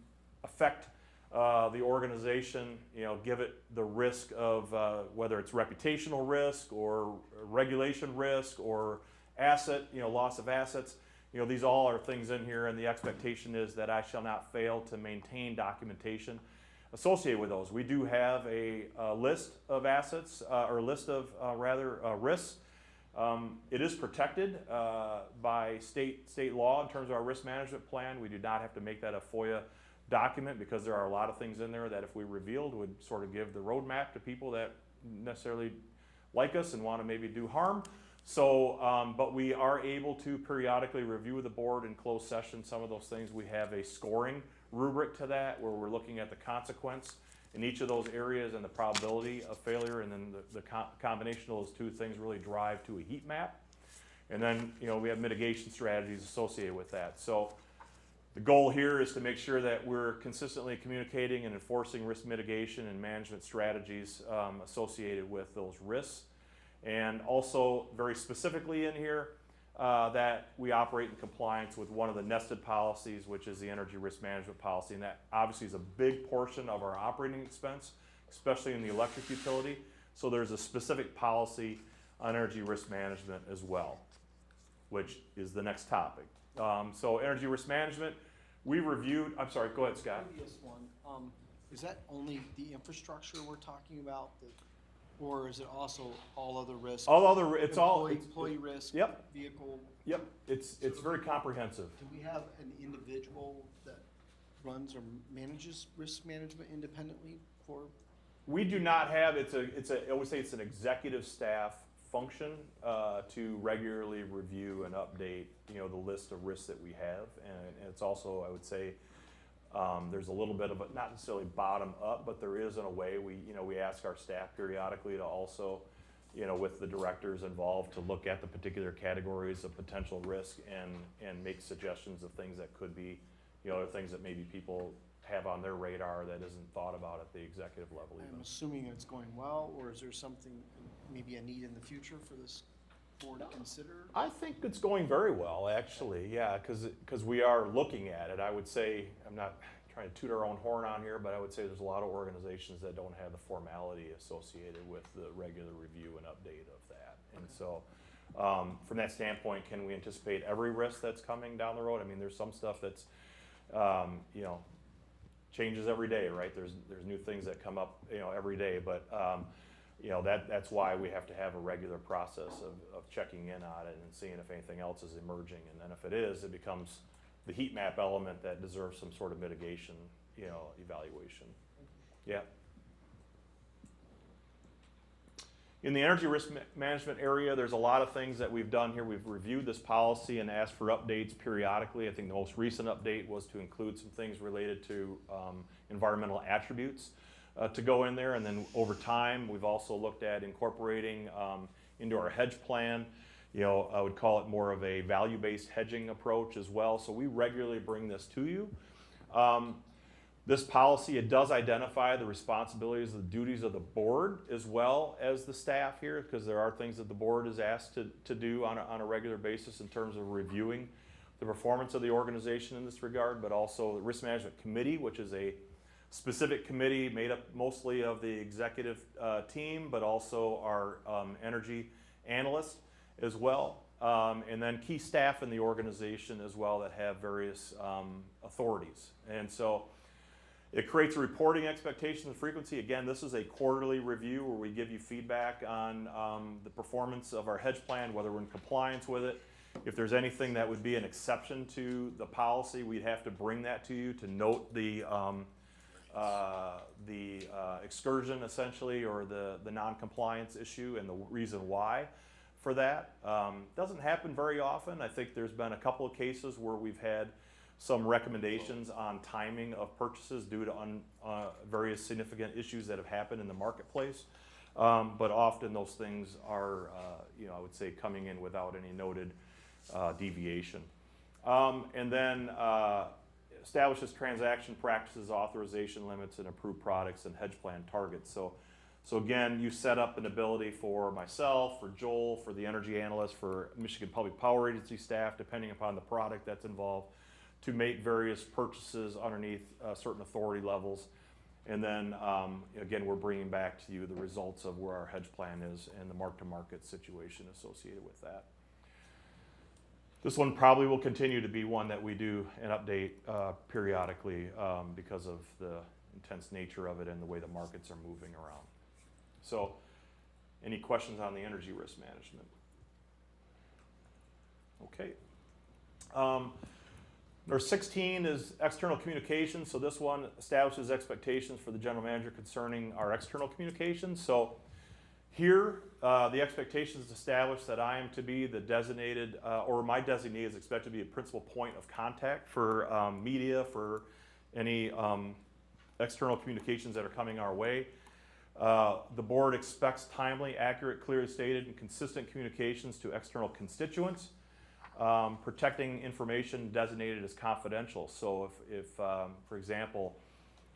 affect the organization, give it the risk of whether it's reputational risk or regulation risk or asset, loss of assets. These all are things in here, and the expectation is that I shall not fail to maintain documentation associated with those. We do have a list of assets, or list of risks. It is protected by state law in terms of our risk management plan. We do not have to make that a FOIA document because there are a lot of things in there that if we revealed would sort of give the roadmap to people that necessarily like us and want to maybe do harm. So, but we are able to periodically review with the board in closed session some of those things. We have a scoring rubric to that where we're looking at the consequence in each of those areas and the probability of failure, and then the combination of those two things really drive to a heat map. And then, we have mitigation strategies associated with that. So the goal here is to make sure that we're consistently communicating and enforcing risk mitigation and management strategies associated with those risks. And also, very specifically in here, that we operate in compliance with one of the nested policies, which is the energy risk management policy. And that obviously is a big portion of our operating expense, especially in the electric utility. So there's a specific policy on energy risk management as well, which is the next topic. So energy risk management, we reviewed, I'm sorry, go ahead, Scott. Previous one, is that only the infrastructure we're talking about, or is it also all other risks? All other, it's all, Employee risk? Yep. Vehicle? yep, it's very comprehensive. Do we have an individual that runs or manages risk management independently for? We do not have, I would say it's an executive staff function to regularly review and update, the list of risks that we have. And it's also, I would say, there's a little bit of, not necessarily bottom up, but there is in a way, we ask our staff periodically to also, with the directors involved, to look at the particular categories of potential risk and make suggestions of things that could be, things that maybe people have on their radar that isn't thought about at the executive level even. I'm assuming it's going well, or is there something, maybe a need in the future for this board to consider? I think it's going very well, actually, yeah, because we are looking at it. I would say, I'm not trying to toot our own horn on here, but I would say there's a lot of organizations that don't have the formality associated with the regular review and update of that. And so, from that standpoint, can we anticipate every risk that's coming down the road? I mean, there's some stuff that's, changes every day, right? There's new things that come up, every day, but that's why we have to have a regular process of checking in on it and seeing if anything else is emerging, and then if it is, it becomes the heat map element that deserves some sort of mitigation, evaluation. Yeah. In the energy risk management area, there's a lot of things that we've done here. We've reviewed this policy and asked for updates periodically. I think the most recent update was to include some things related to environmental attributes to go in there. And then over time, we've also looked at incorporating into our hedge plan, I would call it more of a value-based hedging approach as well. So we regularly bring this to you. This policy, it does identify the responsibilities and the duties of the board as well as the staff here, because there are things that the board is asked to do on a regular basis in terms of reviewing the performance of the organization in this regard, but also the Risk Management Committee, which is a specific committee made up mostly of the executive team, but also our energy analysts as well, and then key staff in the organization as well that have various authorities. And so it creates a reporting expectation and frequency. Again, this is a quarterly review where we give you feedback on the performance of our hedge plan, whether we're in compliance with it. If there's anything that would be an exception to the policy, we'd have to bring that to you to note the excursion essentially, or the non-compliance issue and the reason why for that. Doesn't happen very often. I think there's been a couple of cases where we've had some recommendations on timing of purchases due to various significant issues that have happened in the marketplace. But often those things are, I would say, coming in without any noted deviation. And then establishes transaction practices, authorization limits, and approved products and hedge plan targets. So again, you set up an ability for myself, for Joel, for the energy analyst, for Michigan Public Power Agency staff, depending upon the product that's involved, to make various purchases underneath certain authority levels. And then, again, we're bringing back to you the results of where our hedge plan is and the mark-to-market situation associated with that. This one probably will continue to be one that we do an update periodically because of the intense nature of it and the way the markets are moving around. So, any questions on the energy risk management? Okay. Number 16 is external communications. So this one establishes expectations for the general manager concerning our external communications. So here, the expectation is established that I am to be the designated, or my designee is expected to be a principal point of contact for media, for any external communications that are coming our way. The board expects timely, accurate, clearly stated, and consistent communications to external constituents. Protecting information designated as confidential. So if for example,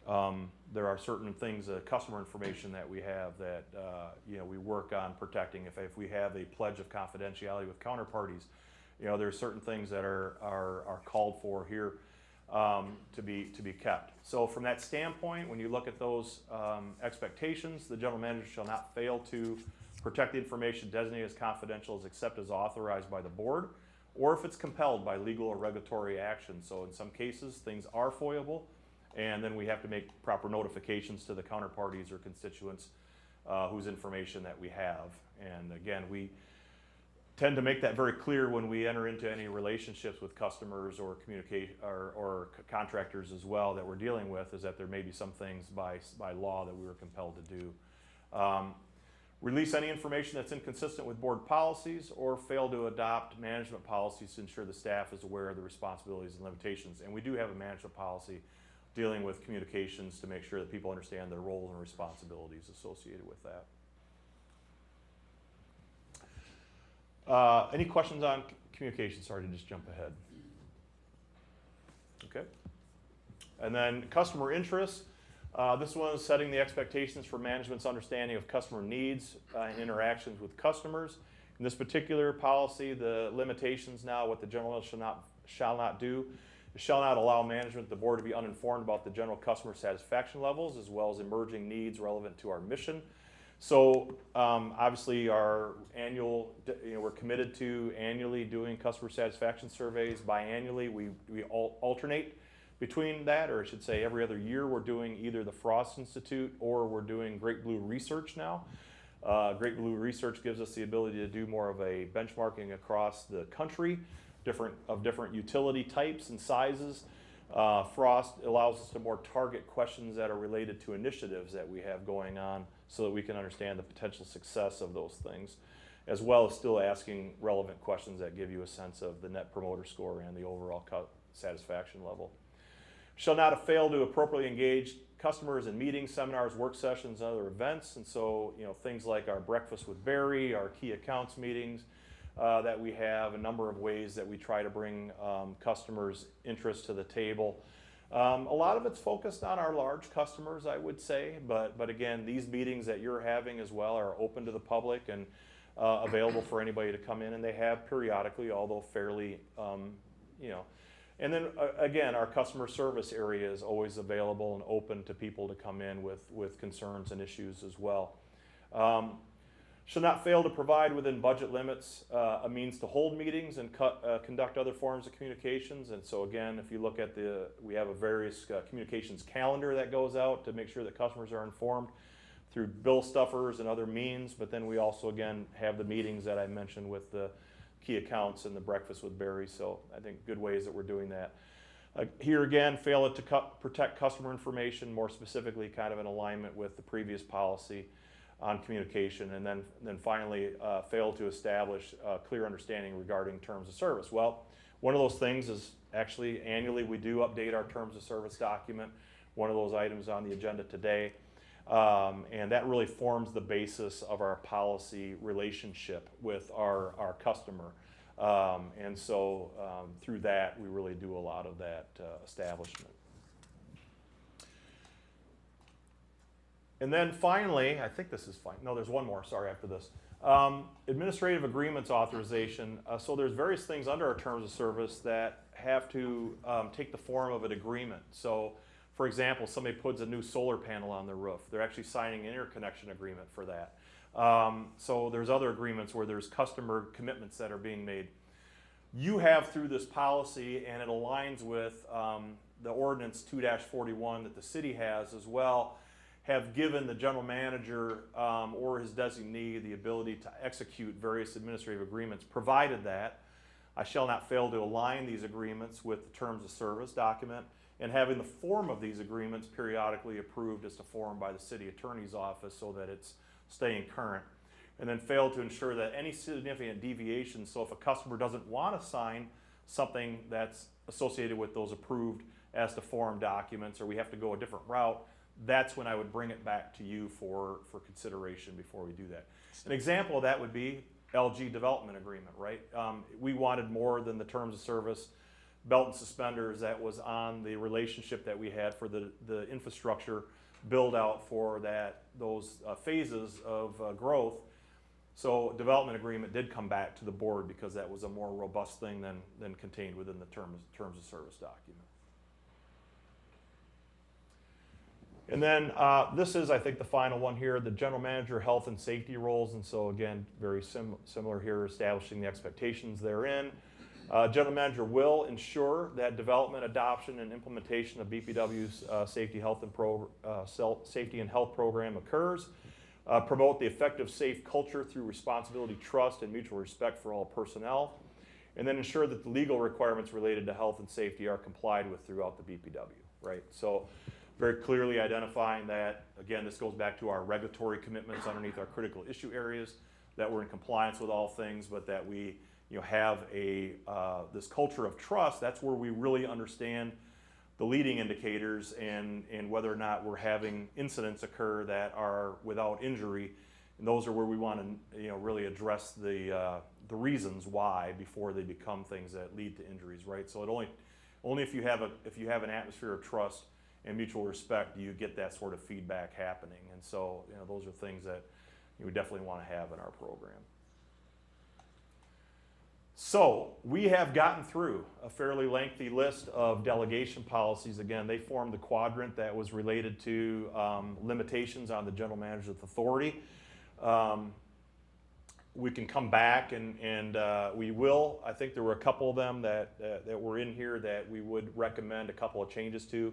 there are certain things, customer information that we have that we work on protecting. If we have a pledge of confidentiality with counterparties, there are certain things that are called for here to be kept. So from that standpoint, when you look at those expectations, the general manager shall not fail to protect the information designated as confidential except as authorized by the board, or if it's compelled by legal or regulatory action. So in some cases, things are foiable. And then we have to make proper notifications to the counterparties or constituents whose information that we have. And again, we tend to make that very clear when we enter into any relationships with customers or contractors as well that we're dealing with, is that there may be some things by law that we were compelled to do. Release any information that's inconsistent with board policies or fail to adopt management policies to ensure the staff is aware of the responsibilities and limitations. And we do have a management policy dealing with communications to make sure that people understand their roles and responsibilities associated with that. Any questions on communication? Sorry to just jump ahead. Okay. And then customer interests. This one is setting the expectations for management's understanding of customer needs and interactions with customers. In this particular policy, the limitations now, what the general shall not do, shall not allow management, the board, to be uninformed about the general customer satisfaction levels as well as emerging needs relevant to our mission. So obviously our annual, we're committed to annually doing customer satisfaction surveys. Biannually, we alternate between that, or I should say every other year we're doing either the Frost Institute or we're doing Great Blue Research now. Great Blue Research gives us the ability to do more of a benchmarking across the country, different utility types and sizes. Frost allows us to more target questions that are related to initiatives that we have going on so that we can understand the potential success of those things, as well as still asking relevant questions that give you a sense of the Net Promoter Score and the overall satisfaction level. Shall not have failed to appropriately engage customers in meetings, seminars, work sessions, and other events. And so, things like our Breakfast with Barry, our key accounts meetings that we have, a number of ways that we try to bring customers' interest to the table. A lot of it's focused on our large customers, I would say, but again, these meetings that you're having as well are open to the public and available for anybody to come in, and they have periodically, although fairly, And then again, our customer service area is always available and open to people to come in with concerns and issues as well. Should not fail to provide within budget limits a means to hold meetings and conduct other forms of communications. And so again, if you look at we have a various communications calendar that goes out to make sure that customers are informed through bill stuffers and other means. But then we also, again, have the meetings that I mentioned with the key accounts and the Breakfast with Barry. So I think good ways that we're doing that. Here again, fail to protect customer information, more specifically kind of in alignment with the previous policy on communication. And then finally, fail to establish a clear understanding regarding terms of service. Well, one of those things is actually annually we do update our terms of service document, one of those items on the agenda today. And that really forms the basis of our policy relationship with our customer. And so through that, we really do a lot of that establishment. And then finally, I think this is fine. No, there's one more, sorry, after this. Administrative agreements authorization. So there's various things under our terms of service that have to take the form of an agreement. So for example, somebody puts a new solar panel on their roof. They're actually signing an interconnection agreement for that. So there's other agreements where there's customer commitments that are being made. You have through this policy, and it aligns with the ordinance 2-41 that the city has as well, have given the general manager or his designee the ability to execute various administrative agreements, provided that I shall not fail to align these agreements with the terms of service document, and having the form of these agreements periodically approved as to form by the city attorney's office so that it's staying current. And then fail to ensure that any significant deviations, so if a customer doesn't want to sign something that's associated with those approved as to form documents, or we have to go a different route, that's when I would bring it back to you for consideration before we do that. An example of that would be LG development agreement, right? We wanted more than the terms of service belt and suspenders that was on the relationship that we had for the infrastructure build out for those phases of growth. So development agreement did come back to the board because that was a more robust thing than contained within the terms of service document. And then this is, I think, the final one here, the general manager health and safety roles. And so again, very similar here, establishing the expectations therein. General manager will ensure that development, adoption, and implementation of BPW's safety and health program occurs. Promote the effective, safe culture through responsibility, trust, and mutual respect for all personnel. And then ensure that the legal requirements related to health and safety are complied with throughout the BPW, right? So very clearly identifying that, again, this goes back to our regulatory commitments underneath our critical issue areas, that we're in compliance with all things, but that we have this culture of trust. That's where we really understand the leading indicators and whether or not we're having incidents occur that are without injury. And those are where we want to really address the reasons why before they become things that lead to injuries, right? So it only if you have an atmosphere of trust and mutual respect do you get that sort of feedback happening. And so those are things that we definitely want to have in our program. So we have gotten through a fairly lengthy list of delegation policies. Again, they formed the quadrant that was related to limitations on the general manager's authority. We can come back and we will. I think there were a couple of them that were in here that we would recommend a couple of changes to.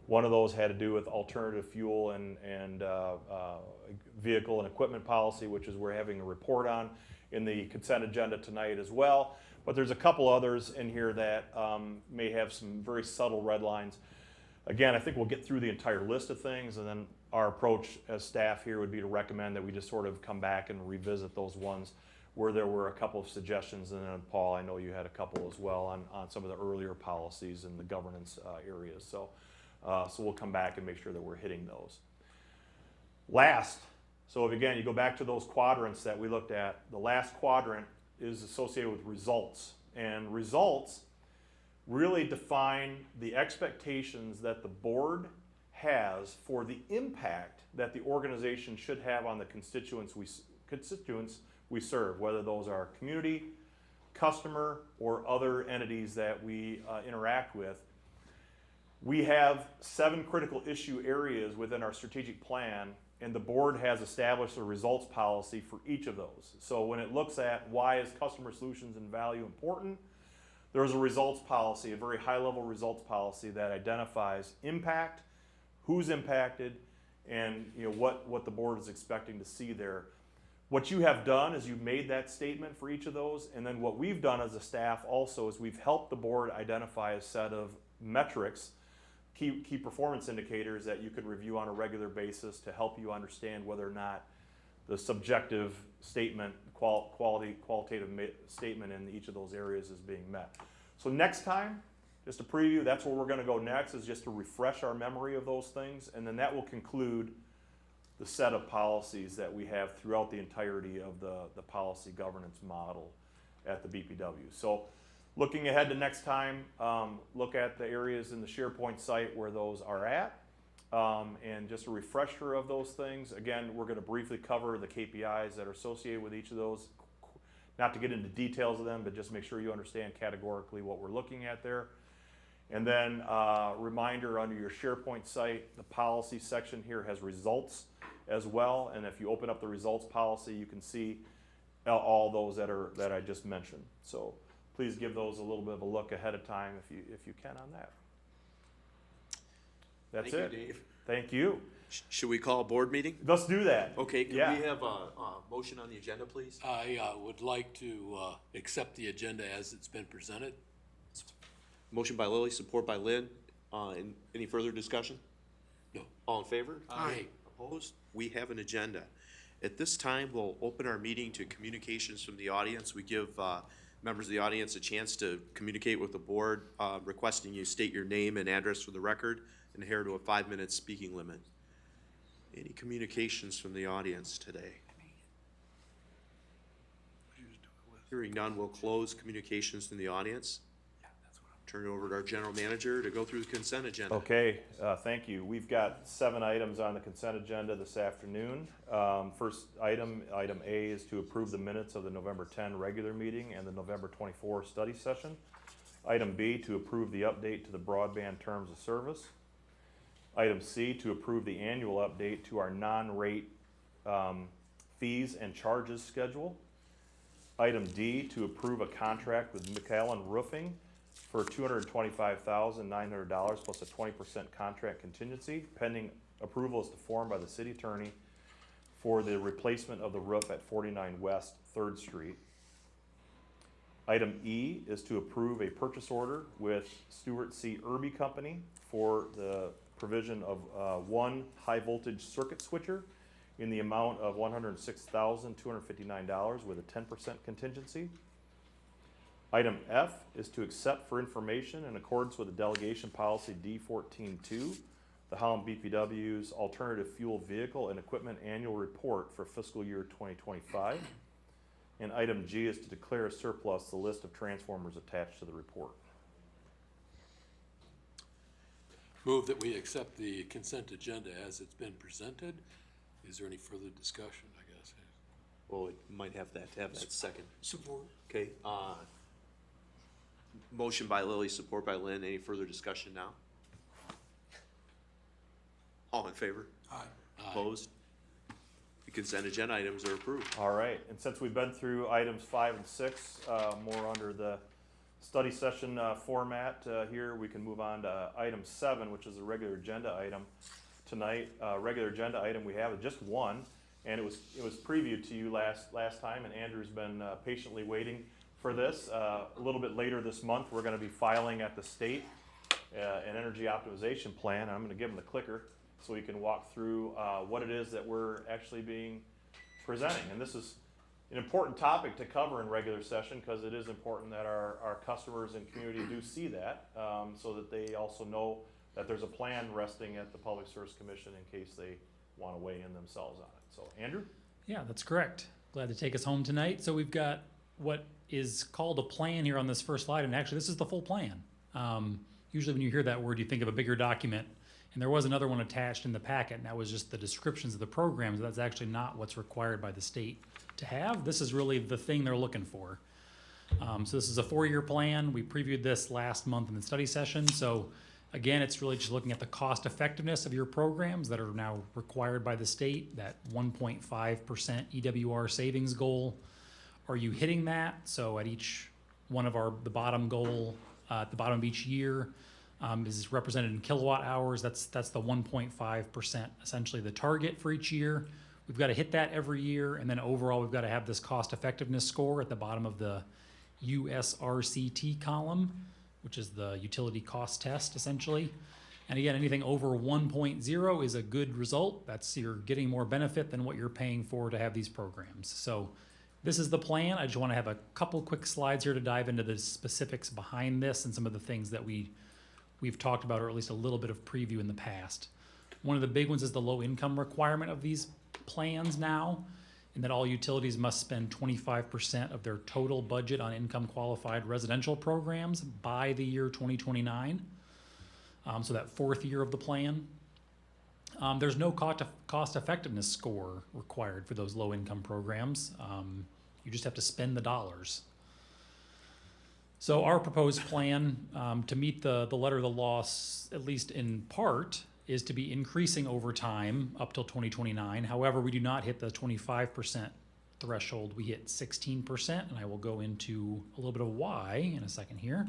One of those had to do with alternative fuel and vehicle and equipment policy, which is we're having a report on in the consent agenda tonight as well. But there's a couple others in here that may have some very subtle red lines. Again, I think we'll get through the entire list of things, and then our approach as staff here would be to recommend that we just sort of come back and revisit those ones where there were a couple of suggestions. And then Paul, I know you had a couple as well on some of the earlier policies and the governance areas. So we'll come back and make sure that we're hitting those. Last, so if again, you go back to those quadrants that we looked at, the last quadrant is associated with results. And results really define the expectations that the board has for the impact that the organization should have on the constituents we serve, whether those are community, customer, or other entities that we interact with. We have 7 critical issue areas within our strategic plan, and the board has established a results policy for each of those. So when it looks at why is customer solutions and value important, there's a results policy, a very high-level results policy that identifies impact, who's impacted, and what the board is expecting to see there. What you have done is you've made that statement for each of those, and then what we've done as a staff also is we've helped the board identify a set of metrics, key performance indicators that you could review on a regular basis to help you understand whether or not the subjective statement, qualitative statement in each of those areas is being met. So next time, just a preview, that's where we're going to go next, is just to refresh our memory of those things, and then that will conclude the set of policies that we have throughout the entirety of the policy governance model at the BPW. So looking ahead to next time, look at the areas in the SharePoint site where those are at, and just a refresher of those things. Again, we're going to briefly cover the KPIs that are associated with each of those, not to get into details of them, but just make sure you understand categorically what we're looking at there. And then reminder, under your SharePoint site, the policy section here has results as well, and if you open up the results policy, you can see all those that I just mentioned. So please give those a little bit of a look ahead of time if you can on that. That's it. Thank you, Dave. Thank you. Should we call a board meeting? Let's do that. Okay, can Yeah. we have a motion on the agenda, please? I would like to accept the agenda as it's been presented. Motion by Lily, support by Lynn. Any further discussion? No. All in favor? Aye. Opposed? We have an agenda. At this time, we'll open our meeting to communications from the audience. We give members of the audience a chance to communicate with the board, requesting you state your name and address for the record and adhere to a 5-minute speaking limit. Any communications from the audience today? Hearing none, we'll close communications from the audience. Turn it over to our general manager to go through the consent agenda. Okay, thank you. We've got 7 items on the consent agenda this afternoon. First item A, is to approve the minutes of the November 10 regular meeting and the November 24 study session. Item B, to approve the update to the broadband terms of service. Item C, to approve the annual update to our non-rate fees and charges schedule. Item D, to approve a contract with McAllen Roofing for $225,900 plus a 20% contract contingency, pending approval is to form by the city attorney for the replacement of the roof at 49 West 3rd Street. Item E is to approve a purchase order with Stewart C. Irby Company for the provision of one high-voltage circuit switcher in the amount of $106,259 with a 10% contingency. Item F is to accept for information in accordance with the delegation policy D14-2, the Holland BPW's Alternative Fuel Vehicle and Equipment Annual Report for fiscal year 2025. And item G is to declare a surplus the list of transformers attached to the report. Move that we accept the consent agenda as it's been presented. Is there any further discussion, I guess? Well, it might have that second. Support. Okay, motion by Lily, support by Lynn. Any further discussion now? All in favor? Aye. Opposed? The consent agenda items are approved. All right, and since we've been through items 5 and 6, more under the study session format here, we can move on to item 7, which is a regular agenda item. Tonight, regular agenda item we have is just one, and it was previewed to you last time, and Andrew's been patiently waiting for this. A little bit later this month, we're going to be filing at the state an energy optimization plan. I'm going to give him the clicker so he can walk through what it is that we're actually being presenting. And this is an important topic to cover in regular session because it is important that our customers and community do see that so that they also know that there's a plan resting at the Public Service Commission in case they want to weigh in themselves on it. So, Andrew? Yeah, that's correct. Glad to take us home tonight. So we've got what is called a plan here on this first slide, and actually this is the full plan. Usually when you hear that word, you think of a bigger document, and there was another one attached in the packet, and that was just the descriptions of the programs. That's actually not what's required by the state to have. This is really the thing they're looking for. So this is a 4-year plan. We previewed this last month in the study session. So again, it's really just looking at the cost effectiveness of your programs that are now required by the state, that 1.5% EWR savings goal. Are you hitting that? So at each one of the bottom goal, at the bottom of each year, is represented in kilowatt hours. That's the 1.5%, essentially the target for each year. We've got to hit that every year, and then overall we've got to have this cost effectiveness score at the bottom of the USRCT column, which is the utility cost test, essentially. And again, anything over 1.0 is a good result. That's you're getting more benefit than what you're paying for to have these programs. So this is the plan. I just want to have a couple quick slides here to dive into the specifics behind this and some of the things that we've talked about, or at least a little bit of preview in the past. One of the big ones is the low income requirement of these plans now, and that all utilities must spend 25% of their total budget on income qualified residential programs by the year 2029. So that 4th year of the plan. There's no cost effectiveness score required for those low income programs. You just have to spend the dollars. So our proposed plan to meet the letter of the law, at least in part, is to be increasing over time up till 2029. However, we do not hit the 25% threshold. We hit 16%, and I will go into a little bit of why in a second here.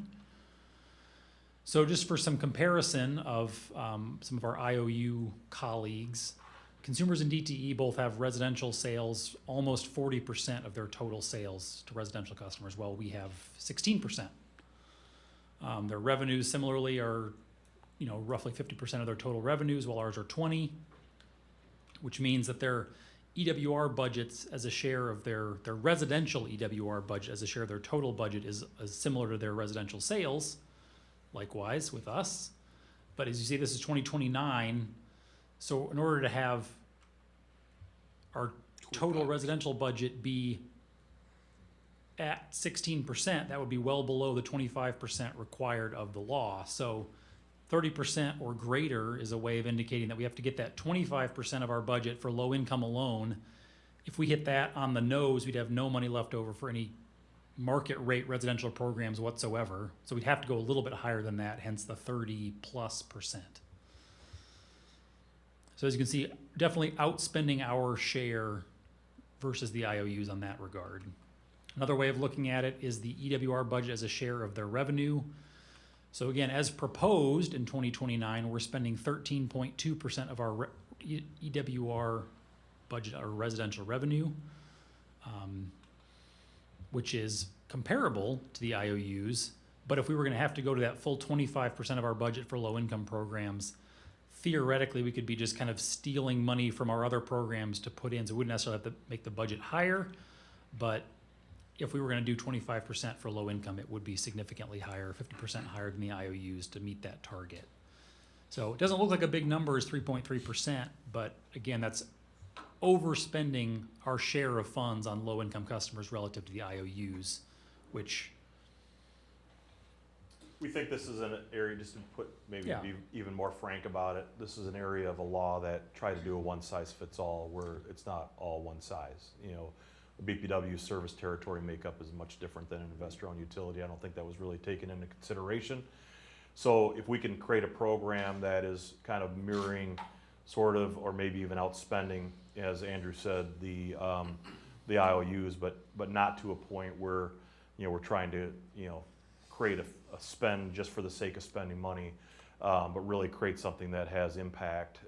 So just for some comparison of some of our IOU colleagues, consumers and DTE both have residential sales almost 40% of their total sales to residential customers, while we have 16%. Their revenues similarly are roughly 50% of their total revenues, while ours are 20%, which means that their EWR budgets as a share of their residential EWR budget as a share of their total budget is similar to their residential sales, likewise with us. But as you see, this is 2029. So in order to have our total residential budget be at 16%, that would be well below the 25% required of the law. So 30% or greater is a way of indicating that we have to get that 25% of our budget for low income alone. If we hit that on the nose, we'd have no money left over for any market rate residential programs whatsoever. So we'd have to go a little bit higher than that, hence the 30+%. So as you can see, definitely outspending our share versus the IOUs on that regard. Another way of looking at it is the EWR budget as a share of their revenue. So again, as proposed in 2029, we're spending 13.2% of our EWR budget, our residential revenue, which is comparable to the IOUs. But if we were going to have to go to that full 25% of our budget for low-income programs, theoretically, we could be just kind of stealing money from our other programs to put in. So we wouldn't necessarily have to make the budget higher, but if we were going to do 25% for low income, it would be significantly higher, 50% higher than the IOUs to meet that target. So it doesn't look like a big number is 3.3%, but again, that's overspending our share of funds on low income customers relative to the IOUs, which We think this is an area, just to put, maybe Yeah. be even more frank about it, this is an area of a law that tried to do a one-size-fits-all, where it's not all one size. You know, the BPW service territory makeup is much different than an investor-owned utility. I don't think that was really taken into consideration. So if we can create a program that is kind of mirroring, sort of, or maybe even outspending, as Andrew said, the IOUs, but not to a point where, you know, we're trying to, you know, create a spend just for the sake of spending money, but really create something that has impact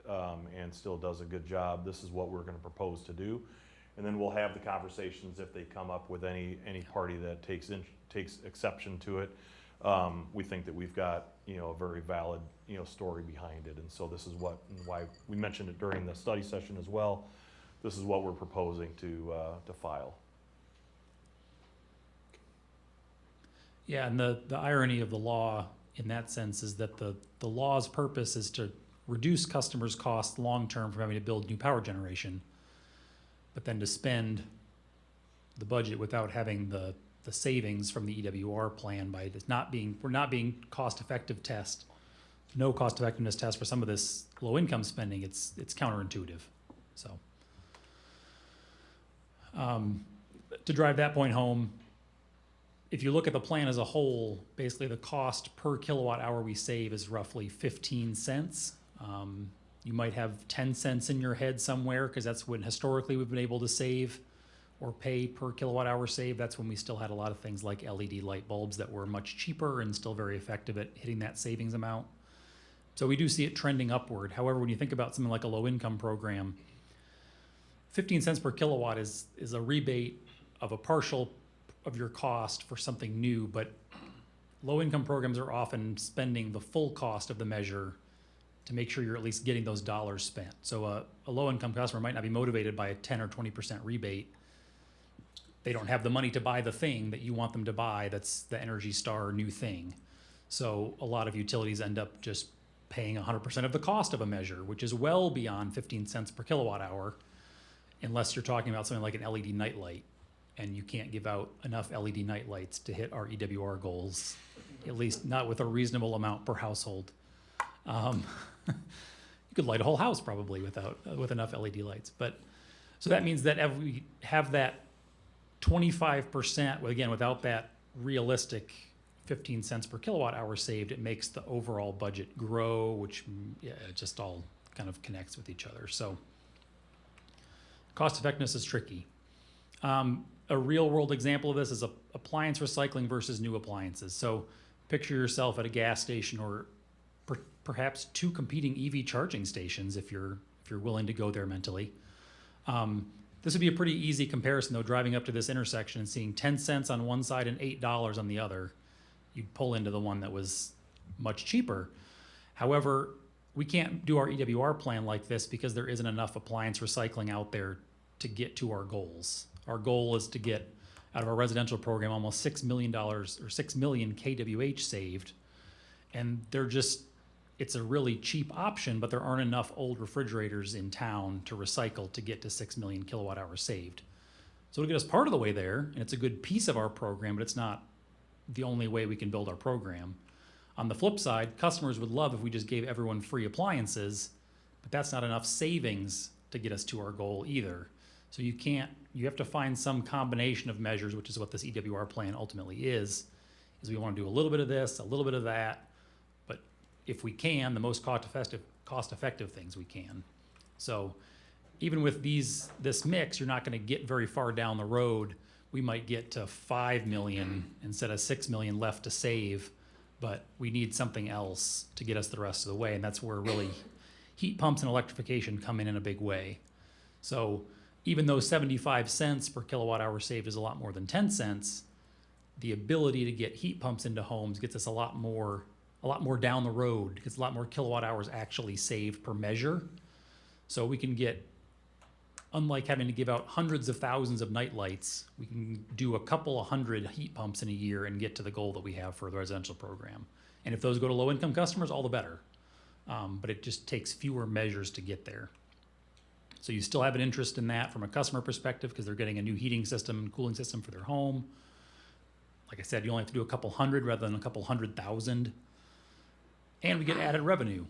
and still does a good job. This is what we're going to propose to do, and then we'll have the conversations if they come up with any party that takes exception to it. We think that we've got, you know, a very valid, you know, story behind it, and so this is why we mentioned it during the study session as well. This is what we're proposing to file. Yeah, and the irony of the law in that sense is that the law's purpose is to reduce customers' costs long-term from having to build new power generation, but then to spend the budget without having the savings from the EWR plan by this not being cost-effective test, no cost-effectiveness test for some of this low-income spending. It's counterintuitive. So to drive that point home, if you look at the plan as a whole, basically the cost per kilowatt hour we save is roughly 15 cents. You might have 10 cents in your head somewhere because that's when historically we've been able to save or pay per kilowatt hour saved. That's when we still had a lot of things like LED light bulbs that were much cheaper and still very effective at hitting that savings amount. So we do see it trending upward. However, when you think about something like a low income program, 15 cents per kilowatt is a rebate of a partial of your cost for something new, but low-income programs are often spending the full cost of the measure to make sure you're at least getting those dollars spent. So a low-income customer might not be motivated by a 10 or 20% rebate. They don't have the money to buy the thing that you want them to buy that's the Energy Star new thing. So a lot of utilities end up just paying 100% of the cost of a measure, which is well beyond 15 cents per kilowatt hour, unless you're talking about something like an LED nightlight. And you can't give out enough LED night lights to hit our EWR goals, at least not with a reasonable amount per household. You could light a whole house probably with enough LED lights. But so that means that if we have that 25%, again, without that realistic 15 cents per kilowatt hour saved, it makes the overall budget grow, which it just all kind of connects with each other. So cost effectiveness is tricky. A real world example of this is appliance recycling versus new appliances. So picture yourself at a gas station or perhaps two competing EV charging stations if you're willing to go there mentally. This would be a pretty easy comparison though, driving up to this intersection and seeing 10 cents on one side and $8 on the other. You'd pull into the one that was much cheaper. However, we can't do our EWR plan like this because there isn't enough appliance recycling out there to get to our goals. Our goal is to get out of our residential program almost $6 million or 6 million kWh saved. And it's a really cheap option, but there aren't enough old refrigerators in town to recycle to get to 6 million kilowatt hours saved. So it'll get us part of the way there, and it's a good piece of our program, but it's not the only way we can build our program. On the flip side, customers would love if we just gave everyone free appliances, but that's not enough savings to get us to our goal either. So you have to find some combination of measures, which is what this EWR plan ultimately is we want to do a little bit of this, a little bit of that, but if we can, the most cost-effective things we can. So even with this mix, you're not going to get very far down the road we might get to 5 million instead of 6 million left to save, but we need something else to get us the rest of the way. And that's where really heat pumps and electrification come in a big way. So even though 75 cents per kilowatt hour saved is a lot more than 10 cents, the ability to get heat pumps into homes gets us a lot more down the road, gets a lot more kilowatt hours actually saved per measure. So we can get, unlike having to give out hundreds of thousands of night lights, we can do a couple of hundred heat pumps in a year and get to the goal that we have for the residential program. And if those go to low income customers, all the better. But it just takes fewer measures to get there. So you still have an interest in that from a customer perspective because they're getting a new heating system and cooling system for their home. Like I said, you only have to do a couple hundred rather than a couple 100,000. And we get added revenue.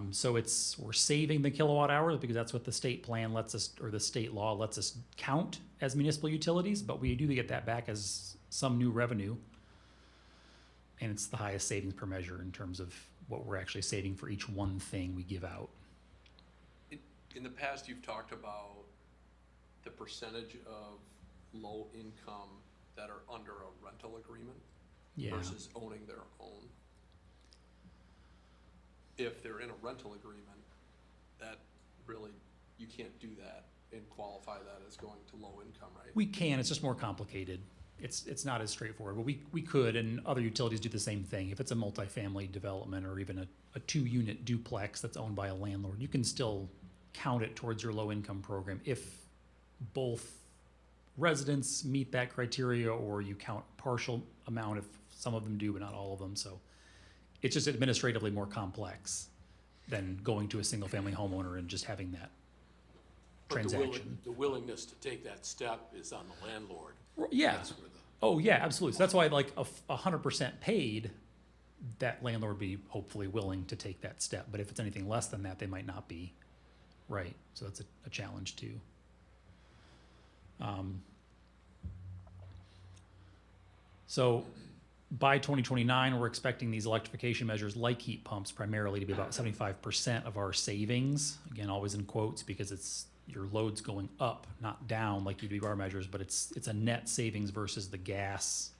So we're saving the kilowatt hours because that's what the state plan lets us, or the state law lets us count as municipal utilities, but we do get that back as some new revenue. And it's the highest savings per measure in terms of what we're actually saving for each one thing we give out. In the past, you've talked about the percentage of low income that are under a rental agreement versus owning their own. If they're in a rental agreement, that really, you can't do that and qualify that as going to low income, right? We can, it's just more complicated. It's not as straightforward, but we could, and other utilities do the same thing. If it's a multifamily development or even a 2-unit duplex that's owned by a landlord, you can still count it towards your low income program if both residents meet that criteria, or you count partial amount if some of them do but not all of them. So it's just administratively more complex than going to a single family homeowner and just having that But transaction. the willingness to take that step is on the landlord. Yeah. That's where Oh yeah, absolutely. So that's why like 100% paid, that landlord would be hopefully willing to take that step. But if it's anything less than that, they might not be. Right. So that's a challenge too. So by 2029, we're expecting these electrification measures like heat pumps primarily to be about 75% of our savings. Again, always in quotes because it's your load's going up, not down like EWR measures, but it's a net savings versus the gas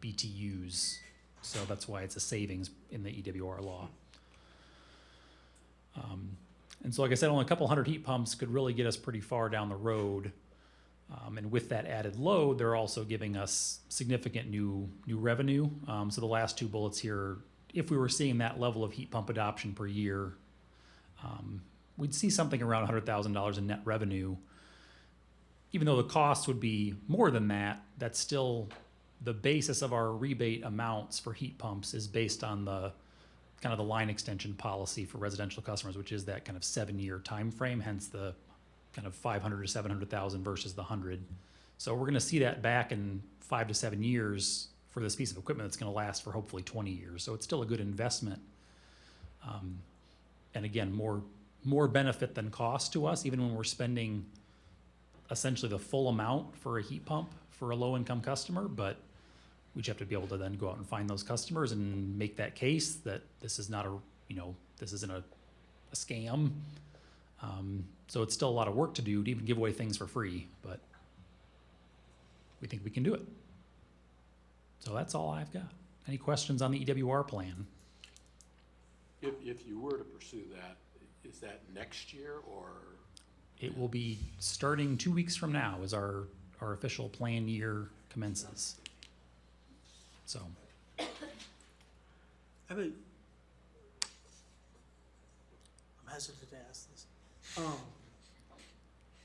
BTUs. So that's why it's a savings in the EWR law. And so like I said, only a couple hundred heat pumps could really get us pretty far down the road. And with that added load, they're also giving us significant new revenue. So the last two bullets here, if we were seeing that level of heat pump adoption per year, we'd see something around $100,000 in net revenue. Even though the cost would be more than that, that's still the basis of our rebate amounts for heat pumps is based on the kind of the line extension policy for residential customers, which is that kind of 7-year time frame, hence the kind of 500 to 700,000 versus the 100. So we're going to see that back in 5 to 7 years for this piece of equipment that's going to last for hopefully 20 years. So it's still a good investment. And again, more benefit than cost to us, even when we're spending essentially the full amount for a heat pump for a low-income customer, but we just have to be able to then go out and find those customers and make that case that this is not this isn't a scam. So it's still a lot of work to do to even give away things for free, but we think we can do it. So that's all I've got. Any questions on the EWR plan? If you were to pursue that, is that next year or? It will be starting 2 weeks from now as our official plan year commences. So. I'm hesitant to ask this.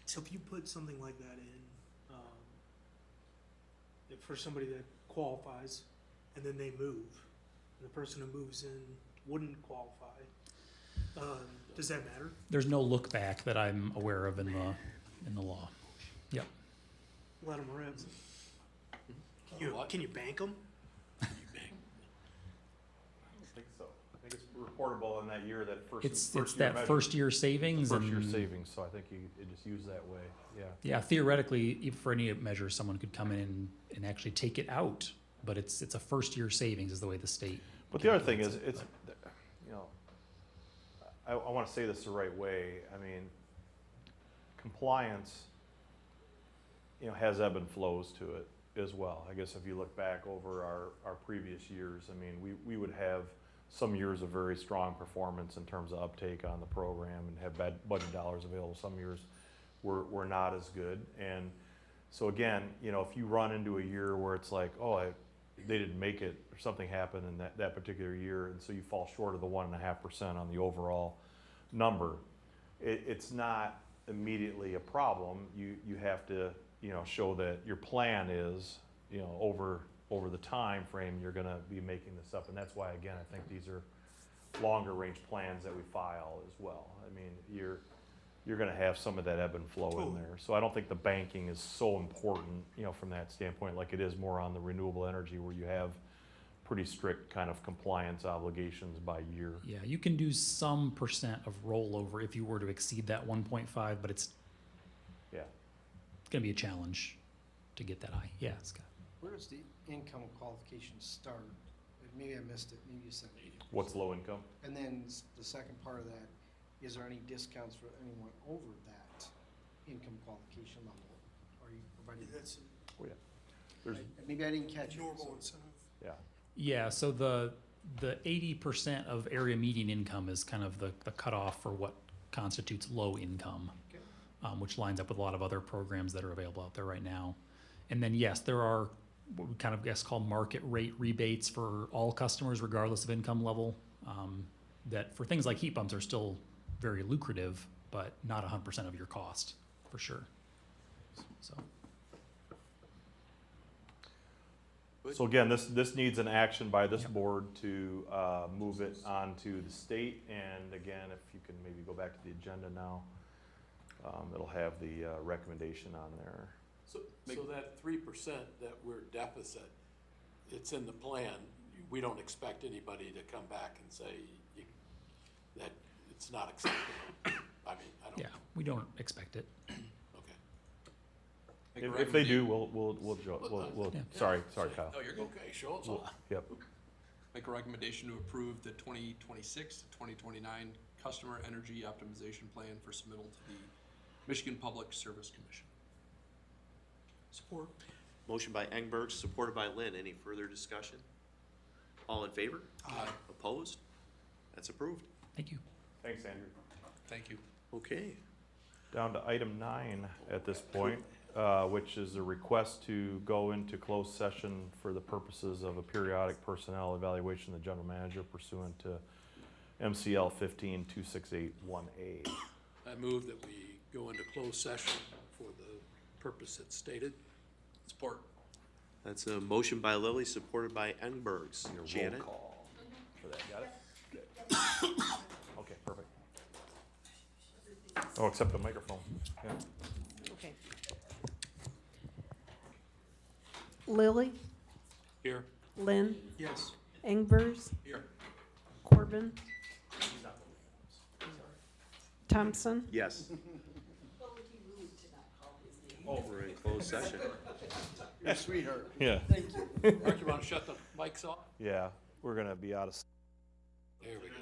So if you put something like that in, for somebody that qualifies, and then they move, and the person who moves in wouldn't qualify, does that matter? There's no look back that I'm aware of in the law. Yep. Let them rip. What? Can you bank them? I don't think so. I think it's reportable in that year, that first. It's first that measure. first year savings. First year and savings, so I think it just used that way, yeah. Yeah, theoretically, even for any measure, someone could come in and actually take it out, but it's a first year savings is the way the state. But the other thing is, it's, I want to say this the right way. I mean, compliance, has ebb and flows to it. as well. I guess if you look back over our previous years, I mean, we would have some years of very strong performance in terms of uptake on the program and have budget dollars available. Some years were not as good. And so again, you know, if you run into a year where it's like, oh, they didn't make it or something happened in that particular year, and so you fall short of the 1.5% on the overall number, it's not immediately a problem. You have to, you know, show that your plan is, you know, over the time frame you're going to be making this up. And that's why, again, I think these are longer range plans that we file as well. I mean, you're going to have some of that ebb and flow in there. So I don't think the banking is so important, you know, from that standpoint, like it is more on the renewable energy where you have pretty strict kind of compliance obligations by year. Yeah, you can do some percent of rollover if you were to exceed that 1.5, but it's Yeah. gonna be a challenge to get that high. Yeah, Scott. Where does the income qualification start? Maybe I missed it, maybe you said it. What's low income? And then the second part of that, is there any discounts for anyone over that income qualification level? Are you providing? That's Oh, yeah. There's, Maybe I didn't catch it. normal so- incentive. yeah. Yeah, so the 80% of area median income is kind of the cutoff for what constitutes low income, Okay. which lines up with a lot of other programs that are available out there right now. And then, yes, there are what we kind of guess call market rate rebates for all customers regardless of income level, that for things like heat pumps are still very lucrative, but not 100% of your cost, for sure. So, So again, this needs an action by this board to move it on to the state. And again, if you can maybe go back to the agenda now, it'll have the recommendation on there. So that 3% that we're deficit, it's in the plan. We don't expect anybody to come back and say that it's not acceptable. I mean, I don't. yeah, we don't expect it. Okay. If they do, we'll Yeah. sorry, Kyle. No, you're good. Okay, show us all. Yep. Make a recommendation to approve the 2026 to 2029 Customer Energy Optimization Plan for submittal to the Michigan Public Service Commission. Support. Motion by Engberg, supported by Lynn. Any further discussion? All in favor? Aye. Opposed? That's approved. Thank you. Thanks, Andrew. Thank you. Okay. Down to item 9 at this point, which is a request to go into closed session for the purposes of a periodic personnel evaluation of the general manager pursuant to MCL 15268-1A. I move that we go into closed session for the purpose that's stated. Support. That's a motion by Lilly, supported by Engbergs. Your roll Janet? call for that, got it? Good. Okay, perfect. Oh, except the microphone. Yeah. Okay. Lily, Here. Lynn, Yes. Engbers, Here. Corbin, Thompson, Yes. Oh, we're in closed session. You're a sweetheart. Yeah. Thank you. Mark, you want to shut the mics off? Yeah, we're gonna be out of. There we go.